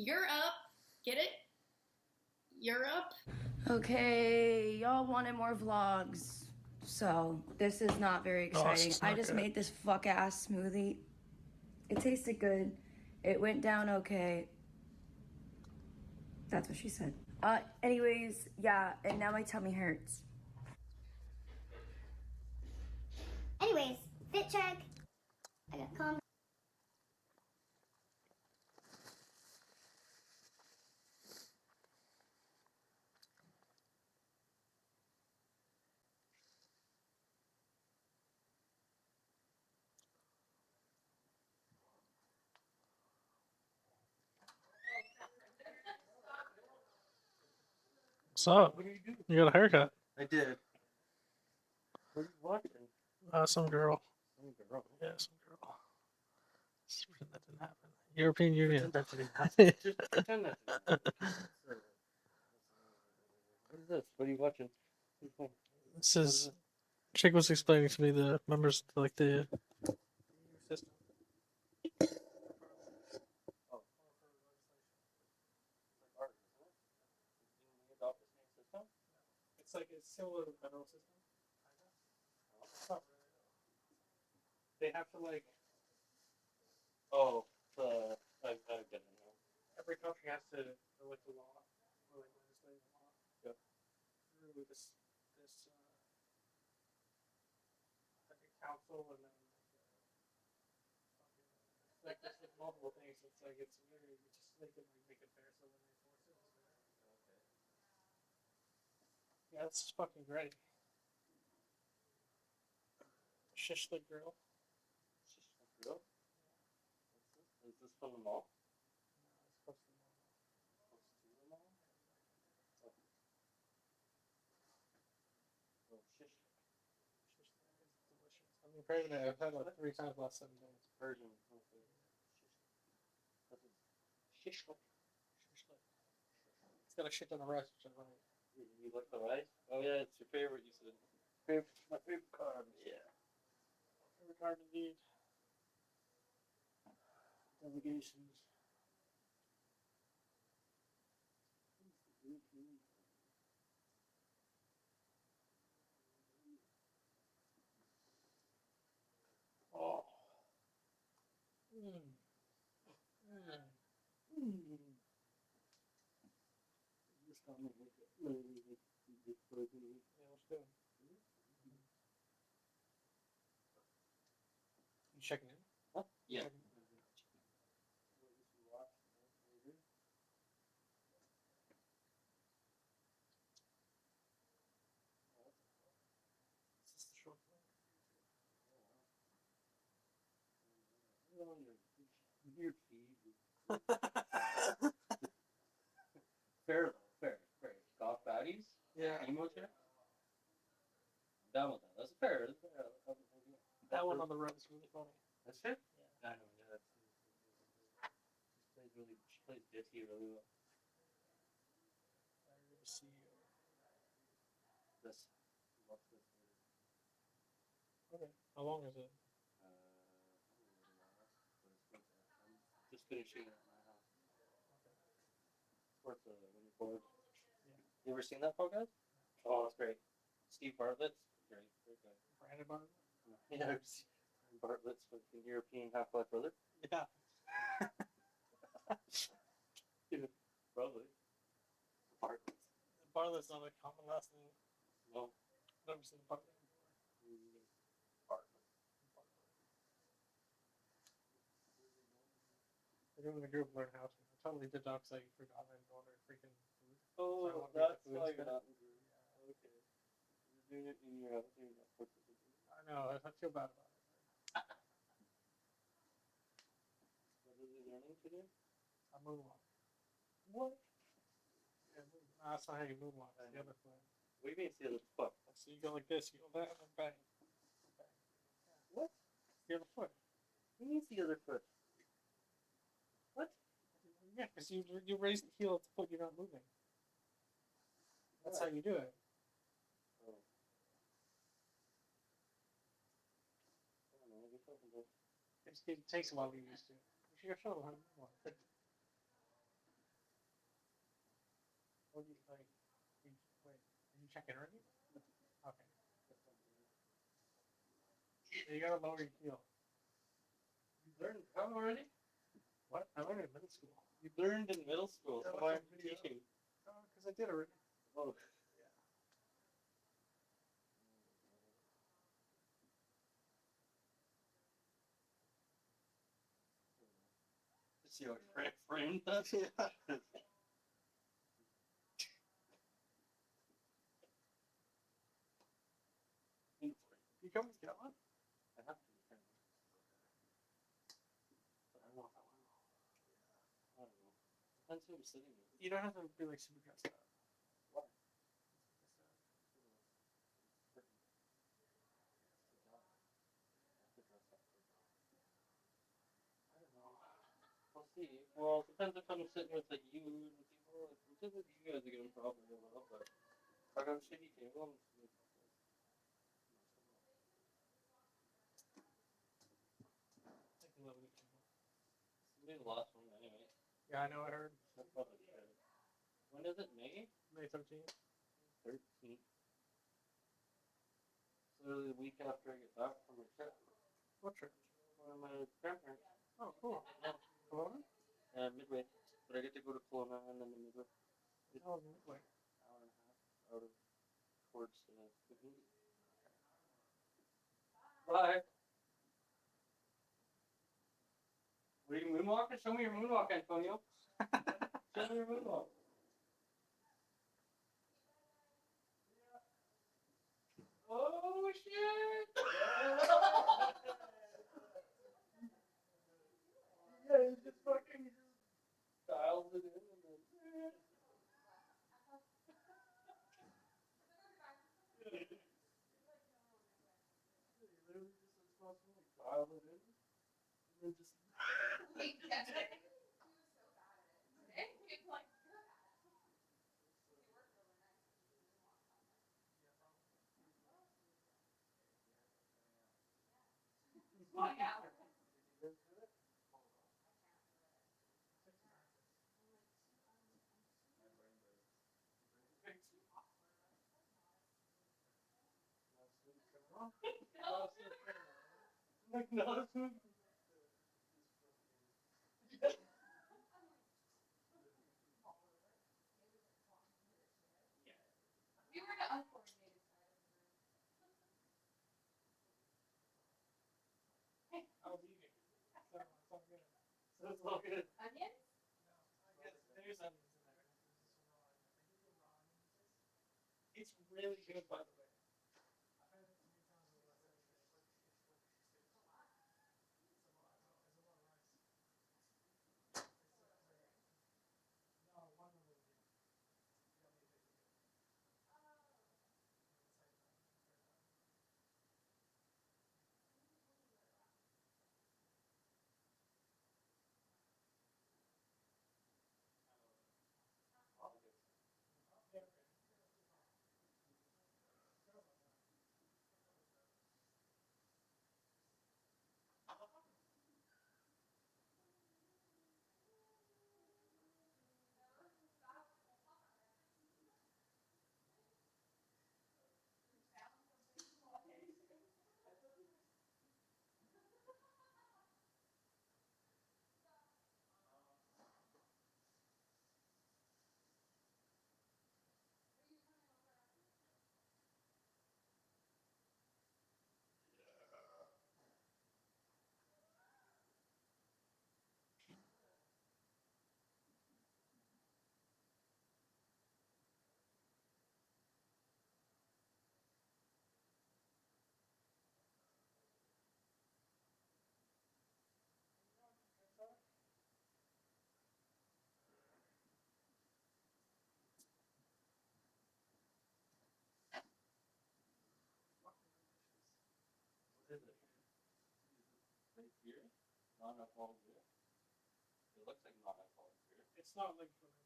You're up. Get it? You're up. Okay, y'all wanted more vlogs. So, this is not very exciting. it's I not just good. made this fuck ass smoothie. It tasted good. It went down okay. That's what she said. Anyways, yeah, and now my tummy hurts. Anyways, fit check. I got calm. What's up? You got a haircut. I did. What are you watching? Some girl. Some girl. Yeah, some girl. Just pretend that didn't happen. European Union. Pretend that didn't happen. Just pretend that didn't happen. What is this? What are you watching? This is. Chick was explaining to me the members, like the system. Oh. We adopt the same system? It's like it's similar to the federal system. It's not really. They have to like. Oh, I get it now. Every country has to elect a law or like legislate a law. Yep. Through this like a council and then like there's like multiple things. It's like it's very just they can like make it fair so when they enforce it, it's fair. Okay. Yeah, it's fucking great. Shishlik grill. Shishlik grill? What's this? Is this from the mall? No, it's close to the mall. Close to the mall? Oh. Oh, shishlik. Shishlik is delicious. I mean, craving it. I've had like 3 times last 7 days. Persian. Okay. Shishlik. Shishlik. Shishlik. It's got a shit ton of rice, which I like. You like the rice? Oh yeah, it's your favorite. You said. My favorite carb. Yeah. Favorite card indeed. Delegations. Oh. Just got me like literally this burger. Yeah, let's do it. You checking in? Huh? Yeah. Checking in. Is this the short film? On your weird feed. Fair though, fair. Golf baddies? Yeah. Emo chick? I'm down with that. That's fair. That one on the right is really funny. That's it? Yeah. I know, yeah, that's she plays ditty really well. I really see you. This. Watch this later. Okay. How long is it? I don't know what it was, but I'm just finishing it at my house. Okay. It's worth it when you're bored. Yeah. You ever seen that podcast? Oh, that's great. Steve Bartlett's great. Great guy. Brandon Barton? Yeah, Bartlett's fucking European half-life brother. Yeah. Yeah, probably. Bartlett's. Bartlett's not a common last name. No. I've never seen Bartlett before. Bartlett. We're doing a group learn how to. I totally did not because I forgot I ordered freaking food. Oh, So that's food why instead. you're not in group. Yeah. Okay. You're doing it in your house. You're not participating. I know. I feel bad about it. What is he learning to do? I moonwalk. What? Yeah, that's not how you moonwalk. It's the other foot. What do you mean it's the other foot? So you go like this, you go that, and then bang. Bang. What? It's the other foot. Who needs the other foot? What? Yeah, because you raise the heel of the foot, you're not moving. That's how you do it. Oh. I don't know. Maybe something else. It takes a while to get used to. You should go show them how to moonwalk. checking already? Okay. So you gotta lower your heel. You learned how already? What? I learned in middle school. You learned in middle school. Yeah, So why what's aren't the you video? teaching? Because I did already. Oh. See how I framed that? Yeah. You come get one? I have to. But I don't know if I will. I don't know. Depends who I'm sitting with. You don't have to be like super dressed up. Why? I don't know. We'll see. Well, it depends if I'm sitting with like you and people. Like, I'm sitting with you guys again probably a little, but if I got a shitty table, I'm just gonna I love it. This will be the last one anyway. Yeah, I know. I heard. That's probably good. When is it? May? May 13th. 13th. So literally the week after I get back from my trip. What trip? One of my grandparents. Oh, cool. Yeah. Kelowna? Midway. But I get to go to Kelowna and then the Midway. It's Oh, Midway. hour and a half out of towards Kahuna. Bye. What are you moonwalking? Show me your moonwalk, Antonio. Show me your moonwalk. Oh shit! Yeah, he just fucking dials it in and then. Literally just dial it in and then just. Like, no, this movie. I was eating. So it's all good. So it's all good. Onions? No. There's onions in there. It's really good, by the way. I've had it so many times over the last century. It's a lot. It's a lot. No, it's a lot of rice. No, one of them. Yummy, tasty good. What is it? Right here? Non-alcoholic beer? It looks like non-alcoholic beer. It's not like for me.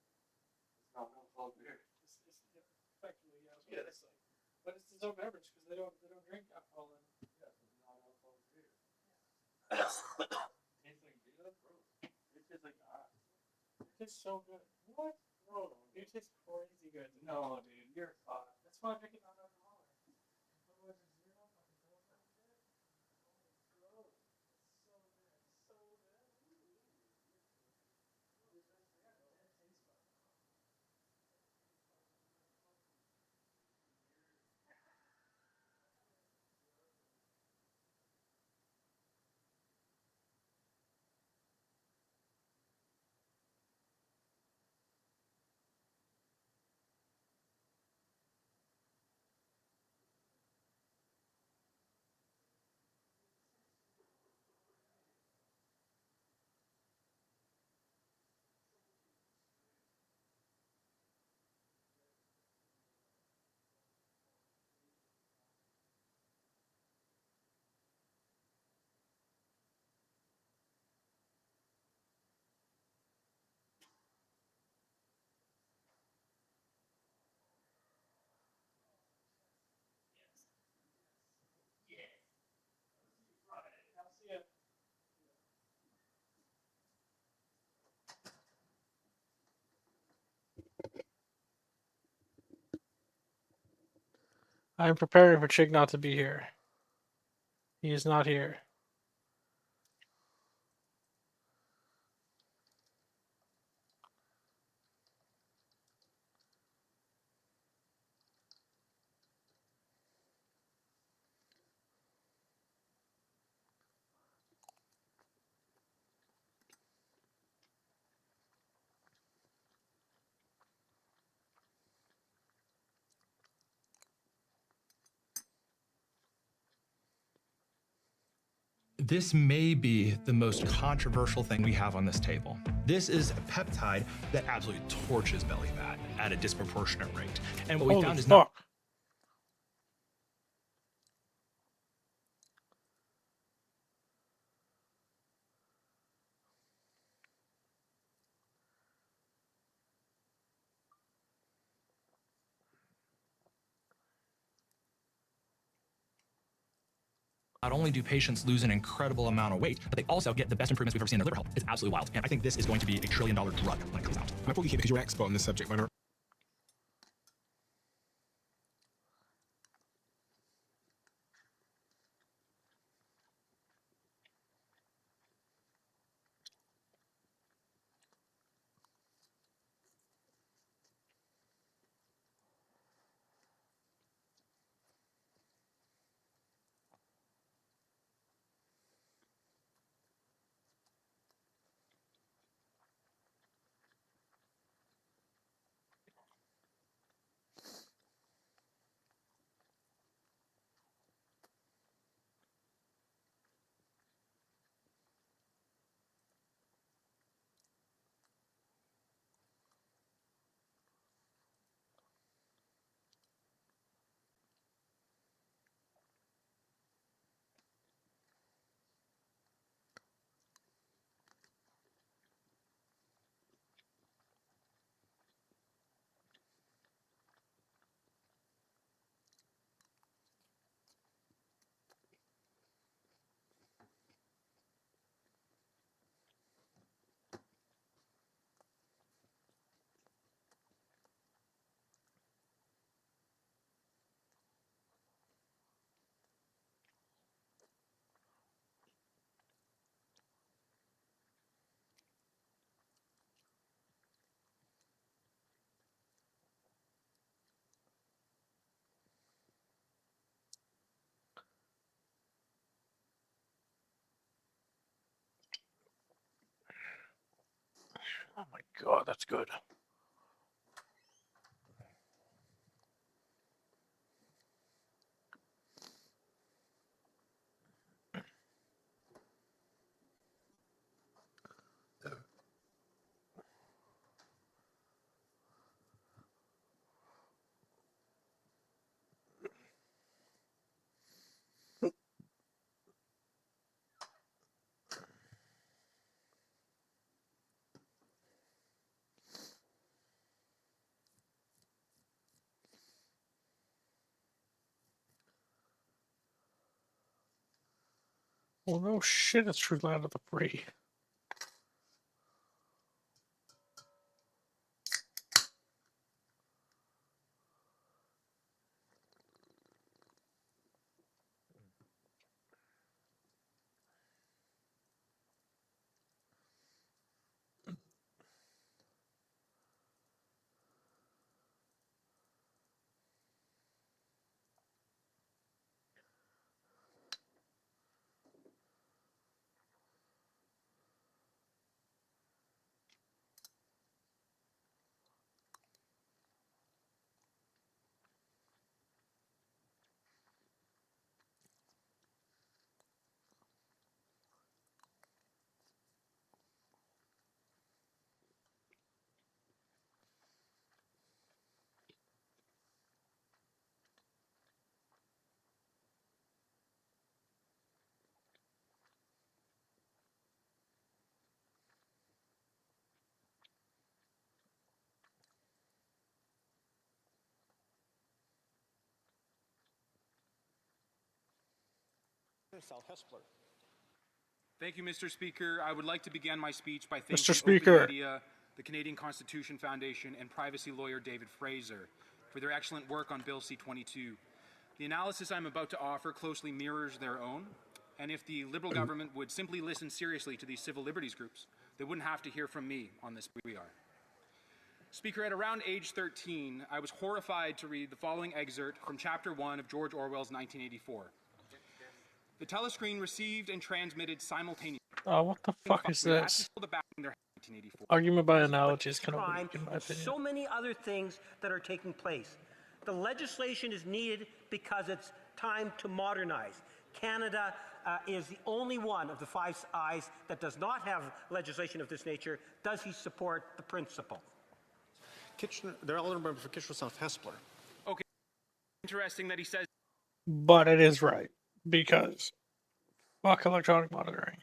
It's not non-alcoholic beer. It's effectively, yeah. It's like, but it's its own beverage because they don't drink alcohol in it. Yeah, so it's non-alcoholic beer. It tastes like beer. That's gross. It tastes like ass. It tastes so good. What? No. It tastes crazy good. No, dude, you're That's I'm preparing for Chig not to be here. He is not here. This may be the most controversial thing we have on this table. This is a peptide that absolutely torches belly fat at a disproportionate rate. And what we found is not. Not only do patients lose an incredible amount of weight, but they also get the best improvements we've ever seen in their liver health. It's absolutely wild. And I think this is going to be $1 trillion drug when it comes out. I pulled you here because you're an expert on this subject, Leonard. Oh my god, that's good. Well, no shit, it's True Land of the Free. Thank you, Mr. Speaker. I would like to begin my speech by thanking Mr. Speaker. Open Media, the Canadian Constitution Foundation, and privacy lawyer David Fraser for their excellent work on Bill C-22. The analysis I'm about to offer closely mirrors their own, and if the Liberal government would simply listen seriously to these civil liberties groups, they wouldn't have to hear from me on this. We are. Speaker, at around age 13, I was horrified to read the following excerpt from Chapter 1 of George Orwell's 1984. The telescreen received and transmitted simultaneously. Oh, what the fuck is this? Argument by analogy is kind of weak, in my opinion. So many other things that are taking place. The legislation is needed because it's time to modernize. Canada is the only one of the Five Eyes that does not have legislation of this nature. Does he support the principle? Kitchener, the elder member for Kitchener South Hespeler. Okay, interesting that he says. But it is right, because fuck electronic monitoring.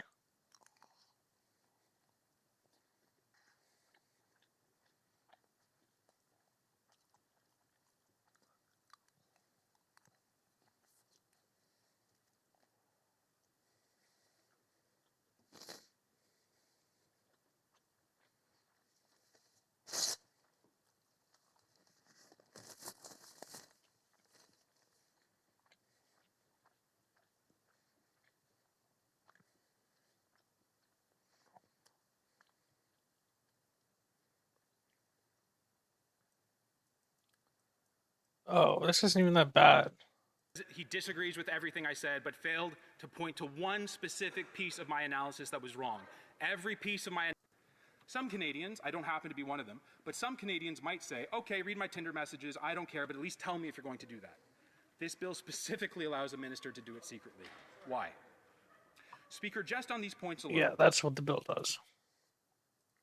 Oh, this isn't even that bad. He disagrees with everything I said, but failed to point to one specific piece of my analysis that was wrong. Every piece of my. Some Canadians, I don't happen to be one of them, but some Canadians might say, okay, read my Tinder messages, I don't care, but at least tell me if you're going to do that. This bill specifically allows a minister to do it secretly. Why? Speaker, just on these points alone. Yeah, that's what the bill does.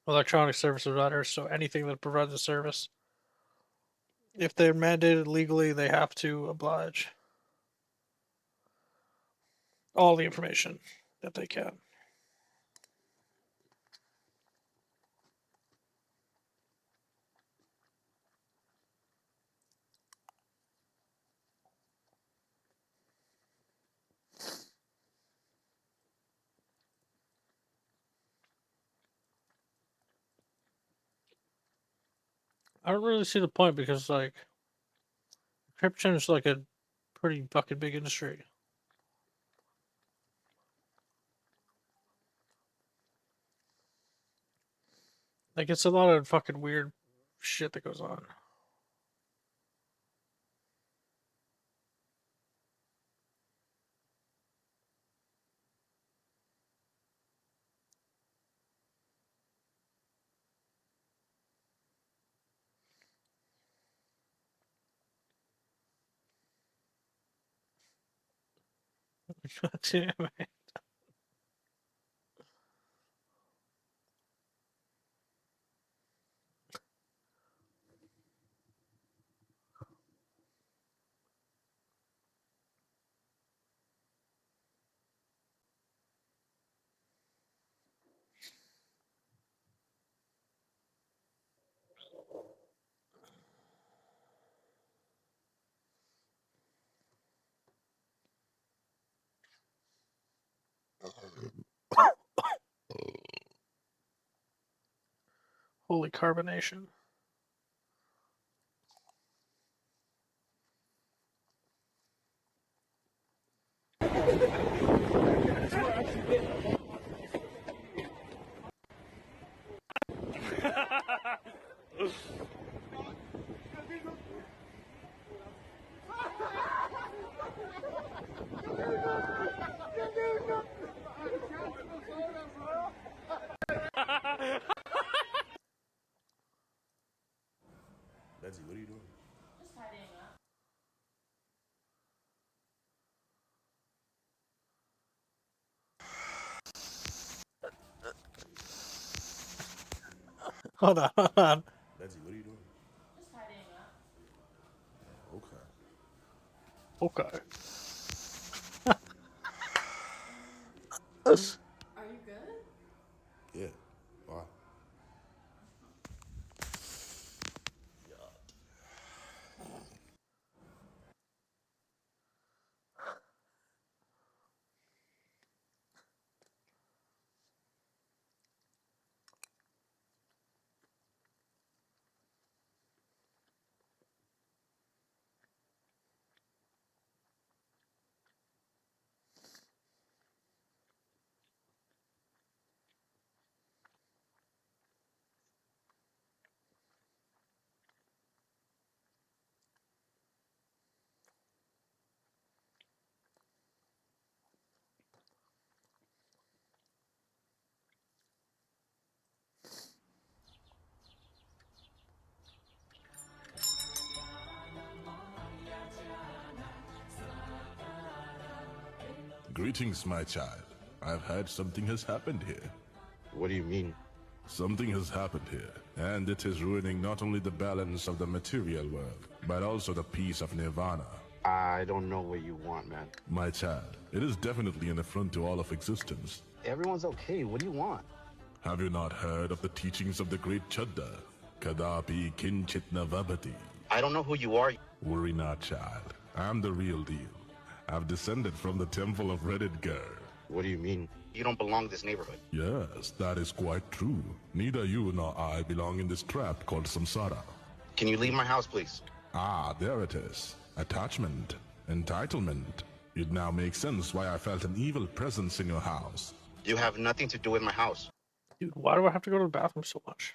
Electronic service providers, so anything that provides a service, if they're mandated legally, they have to oblige all the information that they can. I don't really see the point because, like, encryption is like a pretty fucking big industry. Like, it's a lot of fucking weird shit that goes on. God damn it. Holy carbonation. Betsy, what are you doing? Just tidying up. Hold on, hold on. Betsy, what are you doing? Just tidying up. Okay. Okay. Are you good? Yeah. Why? Greetings, my child. I've heard something has happened here. What do you mean? Something has happened here, and it is ruining not only the balance of the material world, but also the peace of Nirvana. I don't know what you want, man. My child, it is definitely an affront to all of existence. Everyone's okay. What do you want? Have you not heard of the teachings of the great Chadda? Kadapi Kinchit Navabati. I don't know who you are. Worry not, child. I'm the real deal. I've descended from the temple of Red Edgar. What do you mean? You don't belong in this neighborhood. Yes, that is quite true. Neither you nor I belong in this trap called samsara. Can you leave my house, please? Ah, there it is. Attachment. Entitlement. It now makes sense why I felt an evil presence in your house. You have nothing to do with my house. Dude, why do I have to go to the bathroom so much?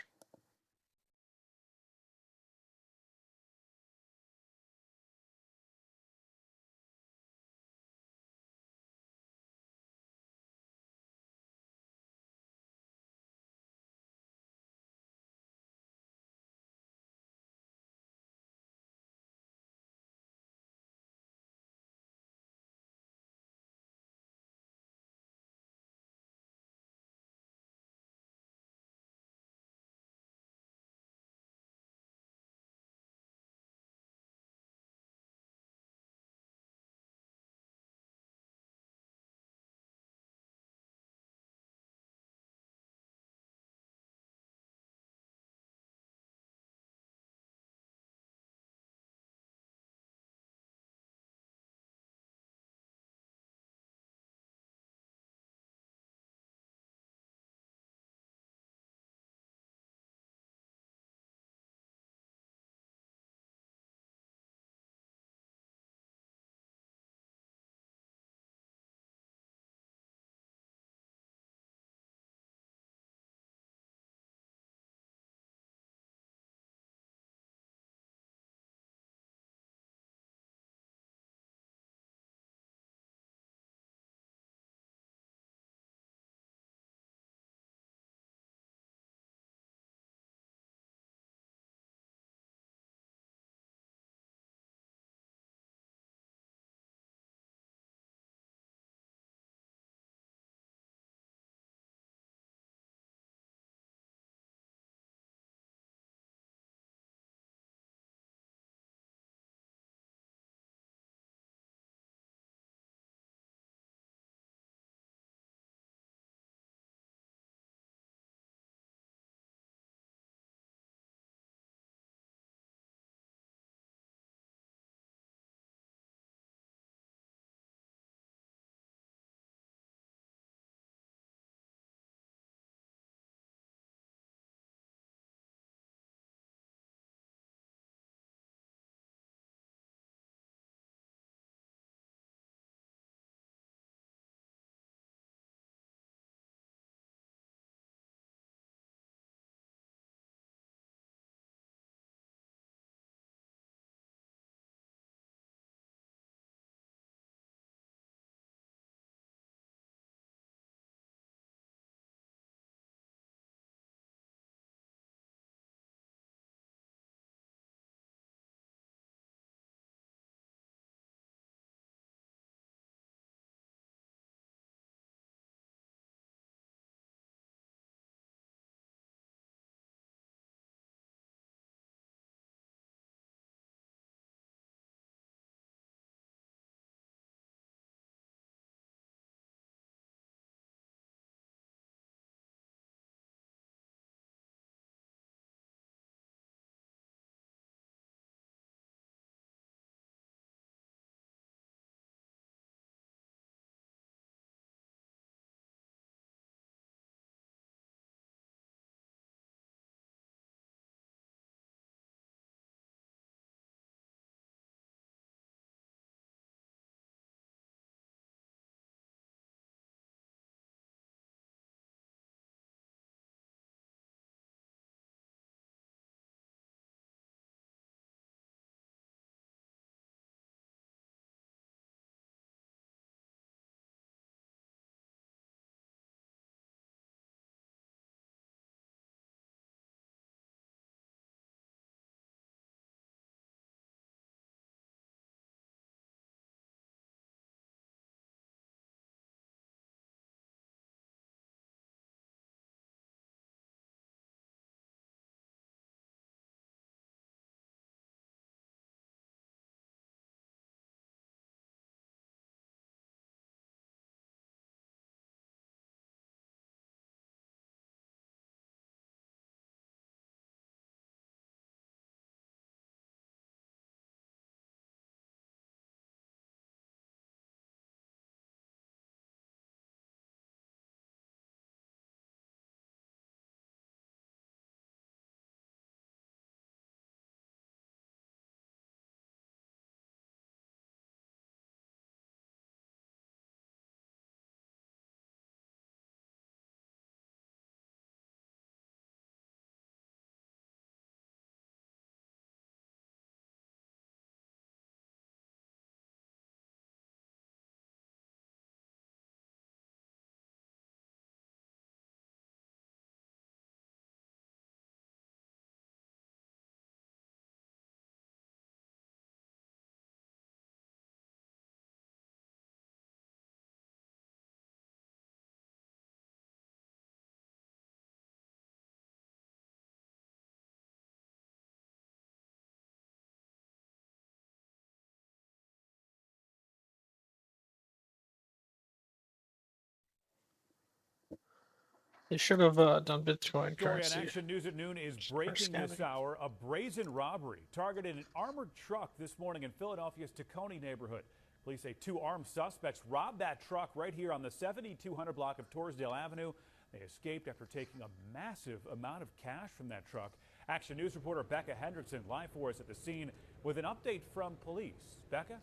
They should have done Bitcoin Story on currency. Action News at noon is breaking this hour. A brazen robbery targeted an armored truck this morning in Philadelphia's Tacony neighborhood. Police say 2 armed suspects robbed that truck right here on the 7200 block of Torresdale Avenue. They escaped after taking a massive amount of cash from that truck. Action News reporter Becca Hendrickson live for us at the scene with an update from police. Becca?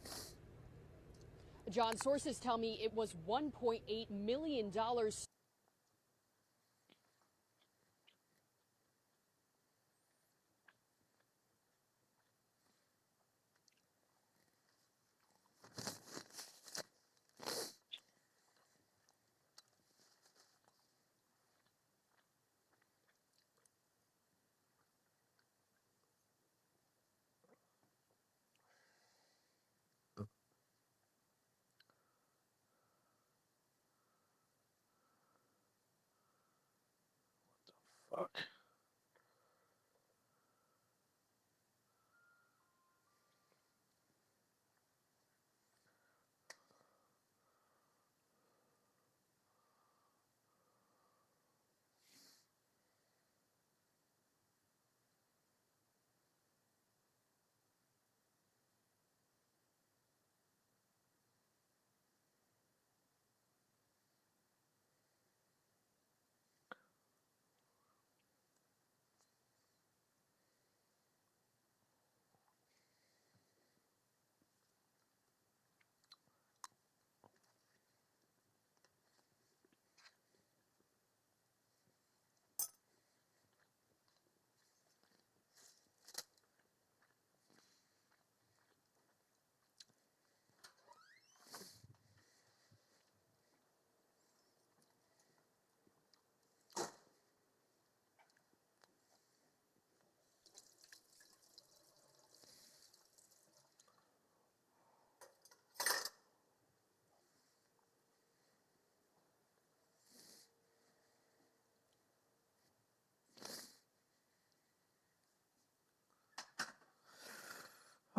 John, sources tell me it was $1.8 million. Fuck.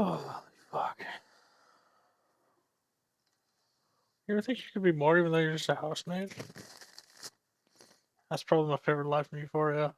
Oh, fuck. You ever think you could be more even though you're just a housemaid? That's probably my favorite life from Euphoria.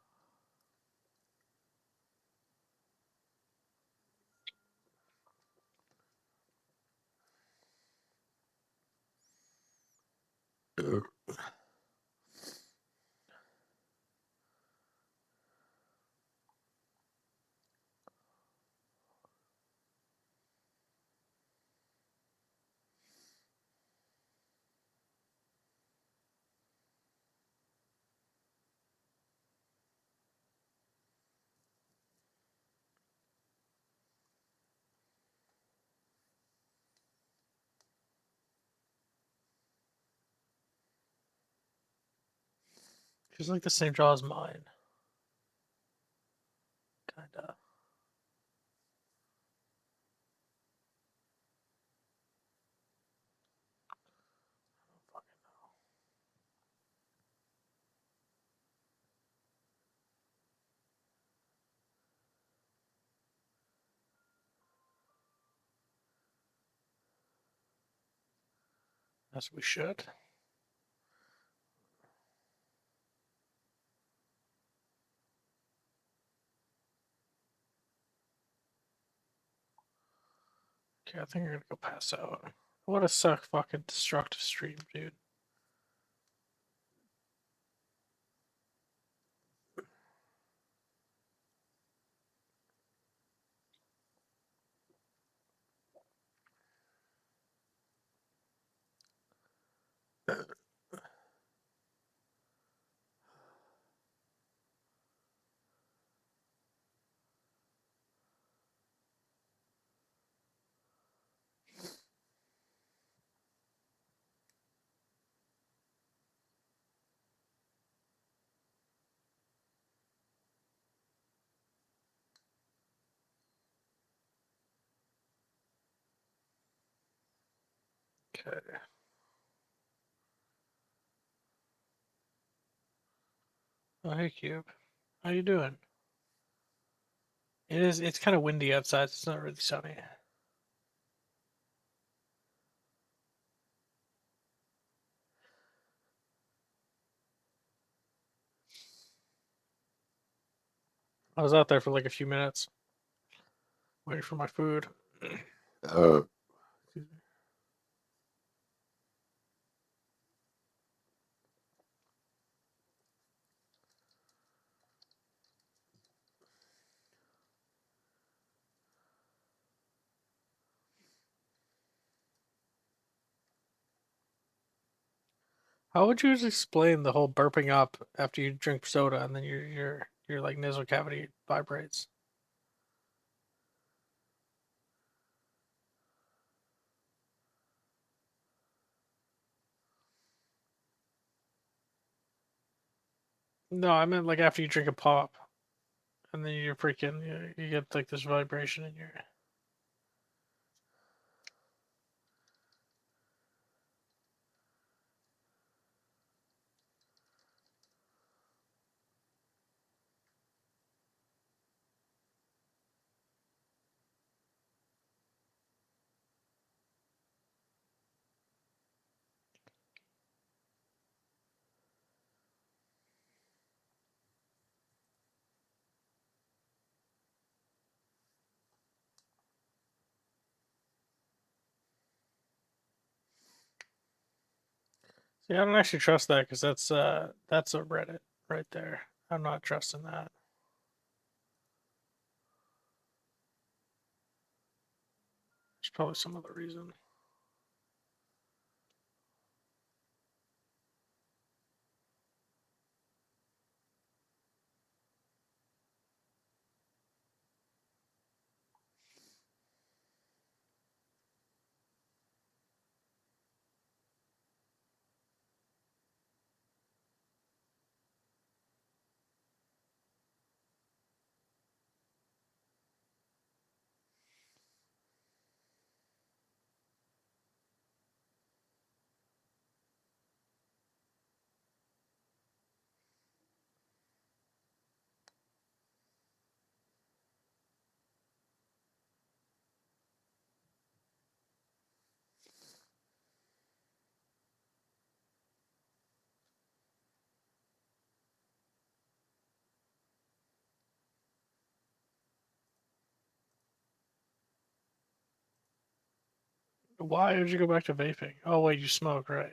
She's like the same jaw as mine. Kinda. As we should. Okay, I think I'm gonna go pass out. What a fucking destructive stream, dude. Okay. Oh, hey, Cube. How you doing? It's kind of windy outside. It's not really sunny. I was out there for like a few minutes, waiting for my food. Excuse me. How would you explain the whole burping up after you drink soda and then your like nasal cavity vibrates? No, I meant like after you drink a pop, and then you're freaking you get like this vibration in your. See, I don't actually trust that because that's a Reddit right there. I'm not trusting that. There's probably some other reason. Why did you go back to vaping? Oh wait, you smoke, right?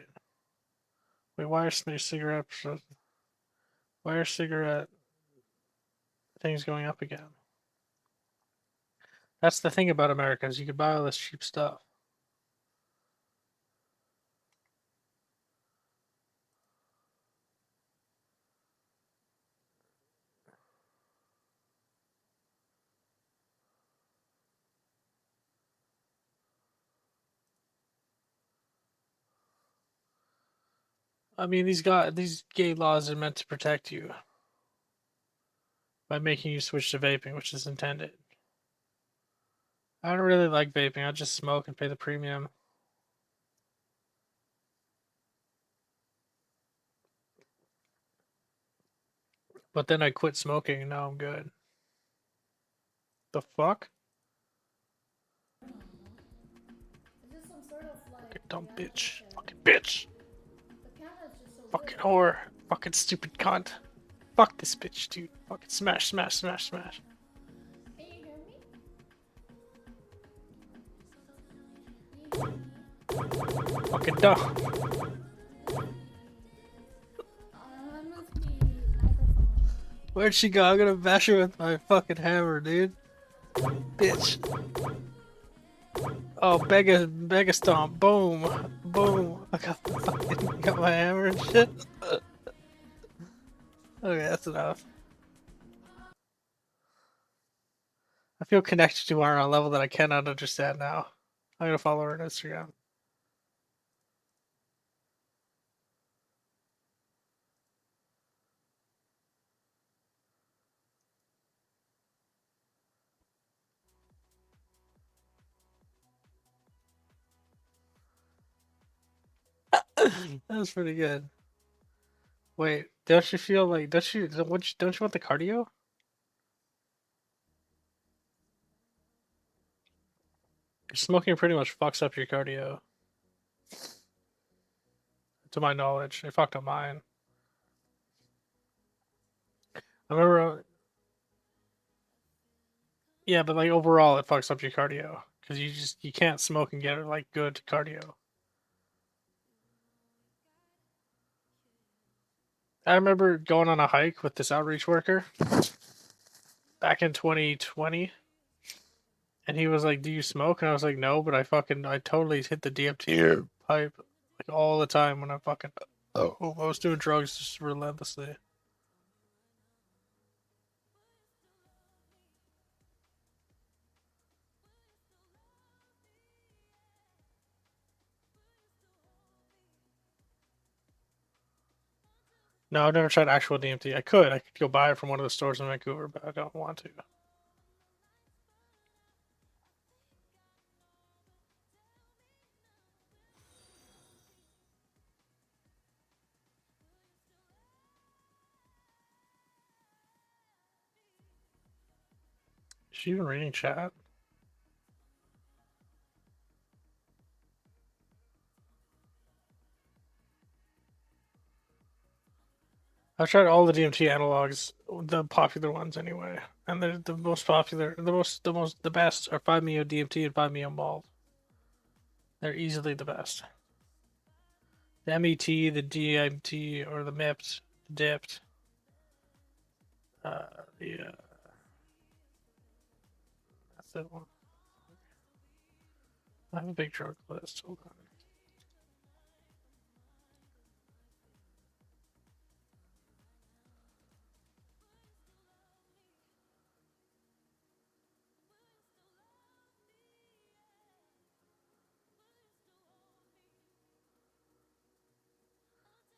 Wait, why are cigarettes? Why are cigarette things going up again? That's the thing about America is you can buy all this cheap stuff. I mean, these gay laws are meant to protect you by making you switch to vaping, which is intended. I don't really like vaping. I just smoke and pay the premium. But then I quit smoking and now I'm good. The fuck? Fucking dumb bitch. Fucking bitch. Fucking whore. Fucking stupid cunt. Fuck this bitch, dude. Fucking smash, smash, smash, smash. Fucking dumb. Where'd she go? I'm gonna bash her with my fucking hammer, dude. Bitch. Oh, Mega Stomp. Boom. Boom. I got my hammer and shit. Okay, that's enough. I feel connected to her on a level that I cannot understand now. I'm gonna follow her on Instagram. That was pretty good. Wait, don't you feel like don't you want the cardio? Smoking pretty much fucks up your cardio. To my knowledge, it fucked up mine. I remember Yeah, but like overall, it fucks up your cardio because you can't smoke and get like good cardio. I remember going on a hike with this outreach worker back in 2020, and he was like, "Do you smoke?" And I was like, "No," but I totally hit the DMT pipe like all the time when I was doing drugs just relentlessly. No, I've never tried actual DMT. I could go buy it from one of the stores in Vancouver, but I don't want to. Is she even reading chat? I've tried all the DMT analogs, the popular ones anyway, and they're the most popular, the best are 5-MeO DMT and 5-MeO malt. They're easily the best. The MET, the DMT, or the MIPT, DIPT. Yeah, that's that one. I have a big drug list. Hold on.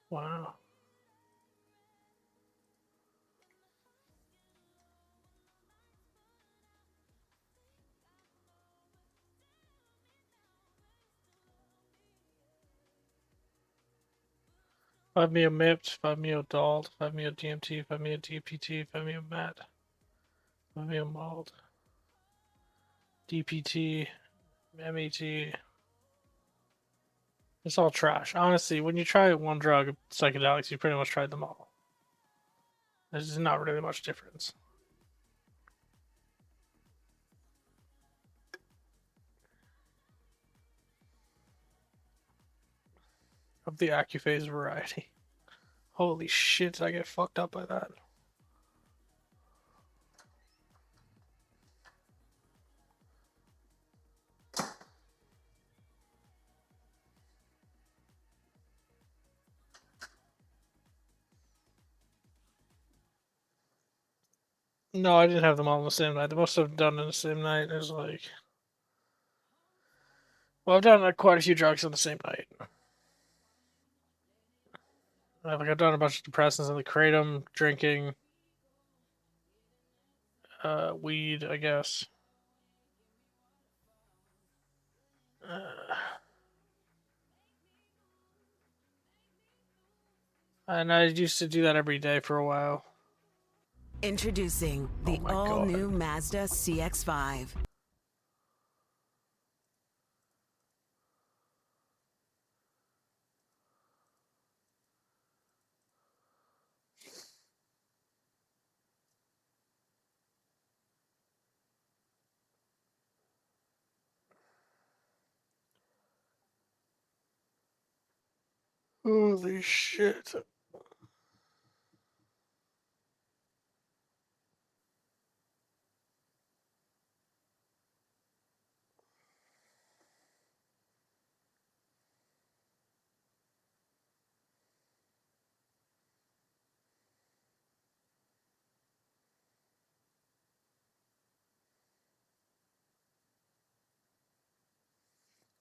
Wow. Five meo MIPT, 5-MeO DALT, 5-MeO DMT, 5-MeO DPT, 5-MeO MAT, 5-MeO MALT, DPT, MET. It's all trash. Honestly, when you try one drug, psychedelics, you pretty much tried them all. There's not really much difference. Of the Accuphase variety. Holy shit, I get fucked up by that. No, I didn't have them all on the same night. The most I've done in the same night is like... Well, I've done like quite a few drugs on the same night. I've done a bunch of depressants in the kratom, drinking, weed, I guess. And I used to do that every day for a while. Introducing the all-new Mazda CX-5. Holy shit.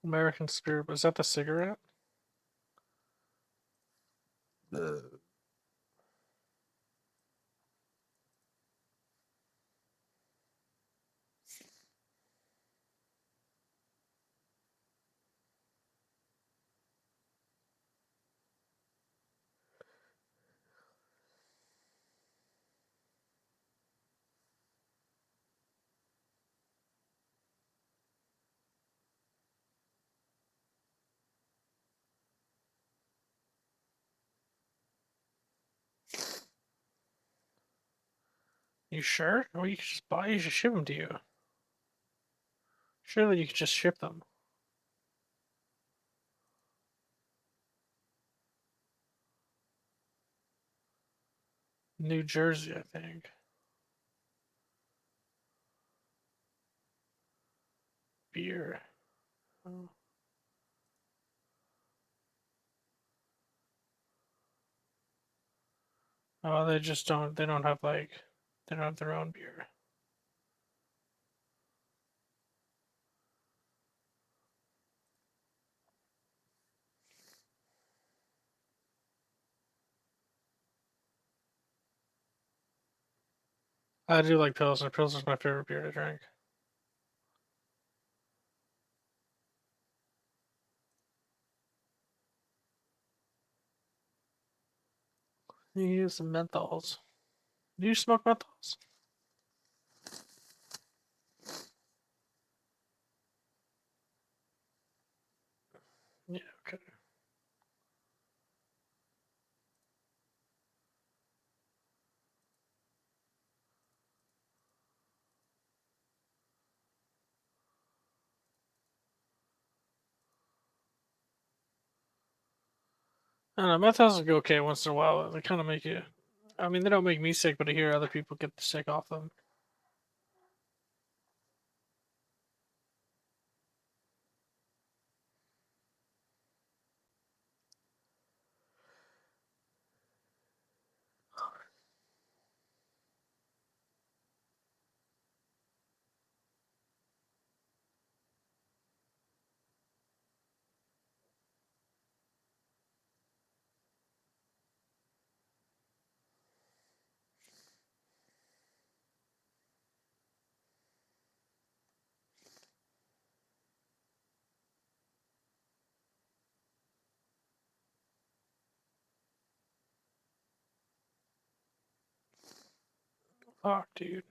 American Spirit. Was that the cigarette? You sure? Or you should just buy. You should ship them to you. Surely you could just ship them. New Jersey, I think. Beer. Oh, they just don't. They don't have like. They don't have their own beer. I do like Pilsner. Pilsner's my favorite beer to drink. You use some menthols. Do you smoke menthols? Yeah, okay. I don't know, menthols are okay once in a while. They kind of make you. I mean, they don't make me sick, but I hear other people get sick off them. Fuck, dude.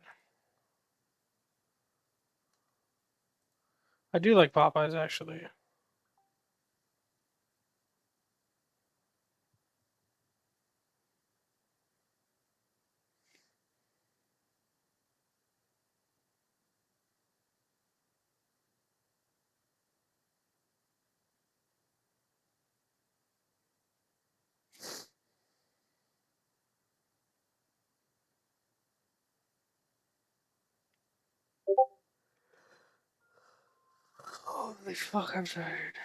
I do like Popeyes, actually. Holy fuck, I'm tired.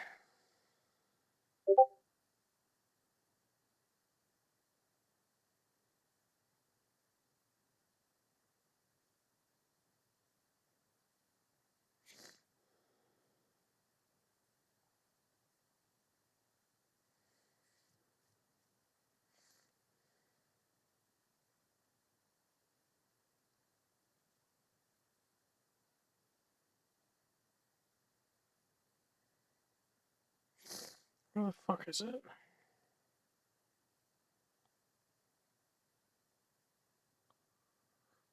Where the fuck is it?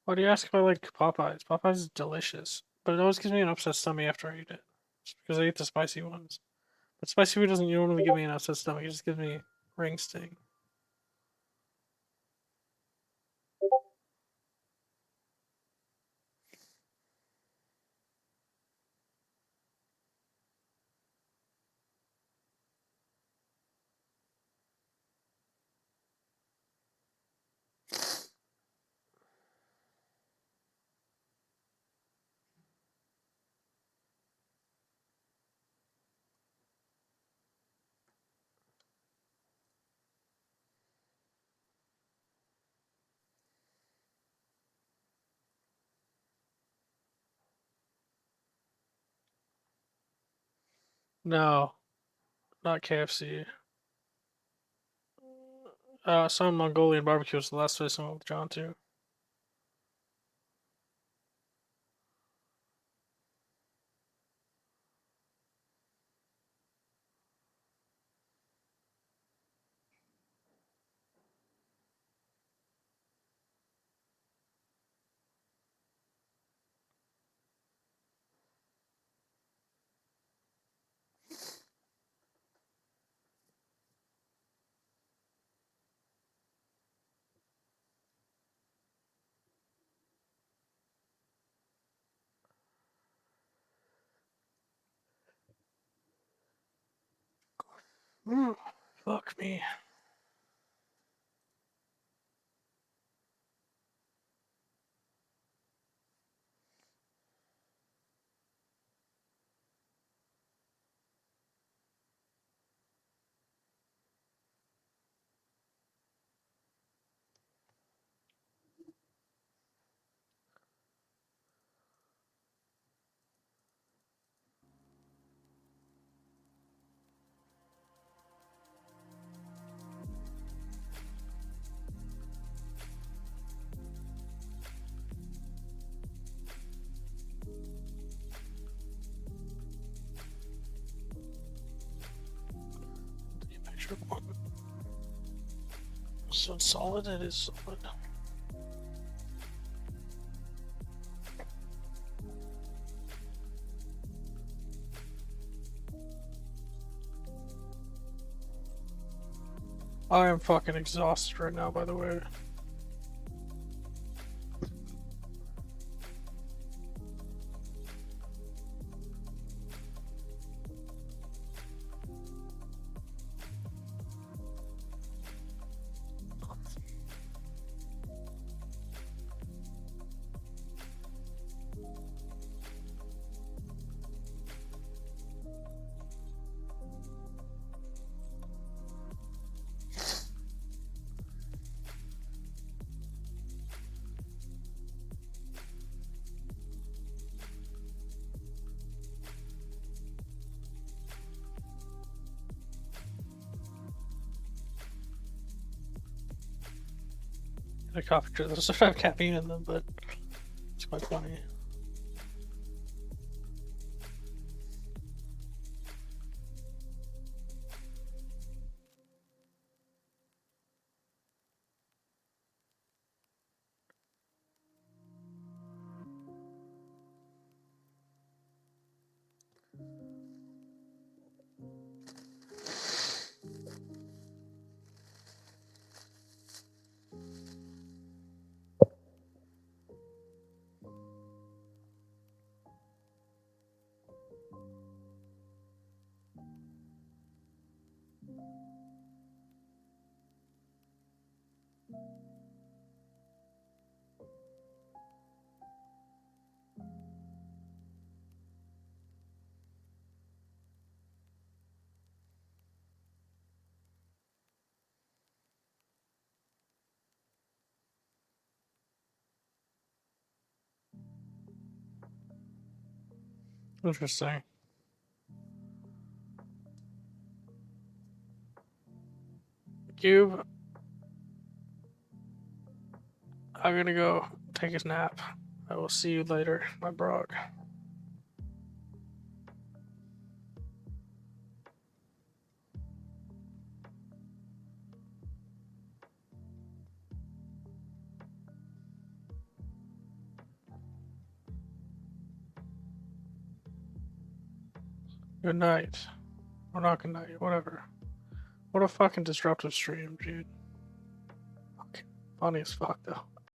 Why do you ask if I like Popeyes? Popeyes is delicious, but it always gives me an upset stomach after I eat it. It's because I eat the spicy ones. But spicy food doesn't normally give me an upset stomach, it just gives me ring sting. No, not KFC. Some Mongolian barbecue was the last place I went with John to. Fuck me. Picture one. So it's solid, it is solid. I am fucking exhausted right now, by the way. The coffee drizzle doesn't have caffeine in them, but it's quite funny. Interesting. Cube. I'm gonna go take a nap. I will see you later, my brog. Good night. Or not good night, whatever. What a fucking disruptive stream, dude. Fucking funny as fuck, though.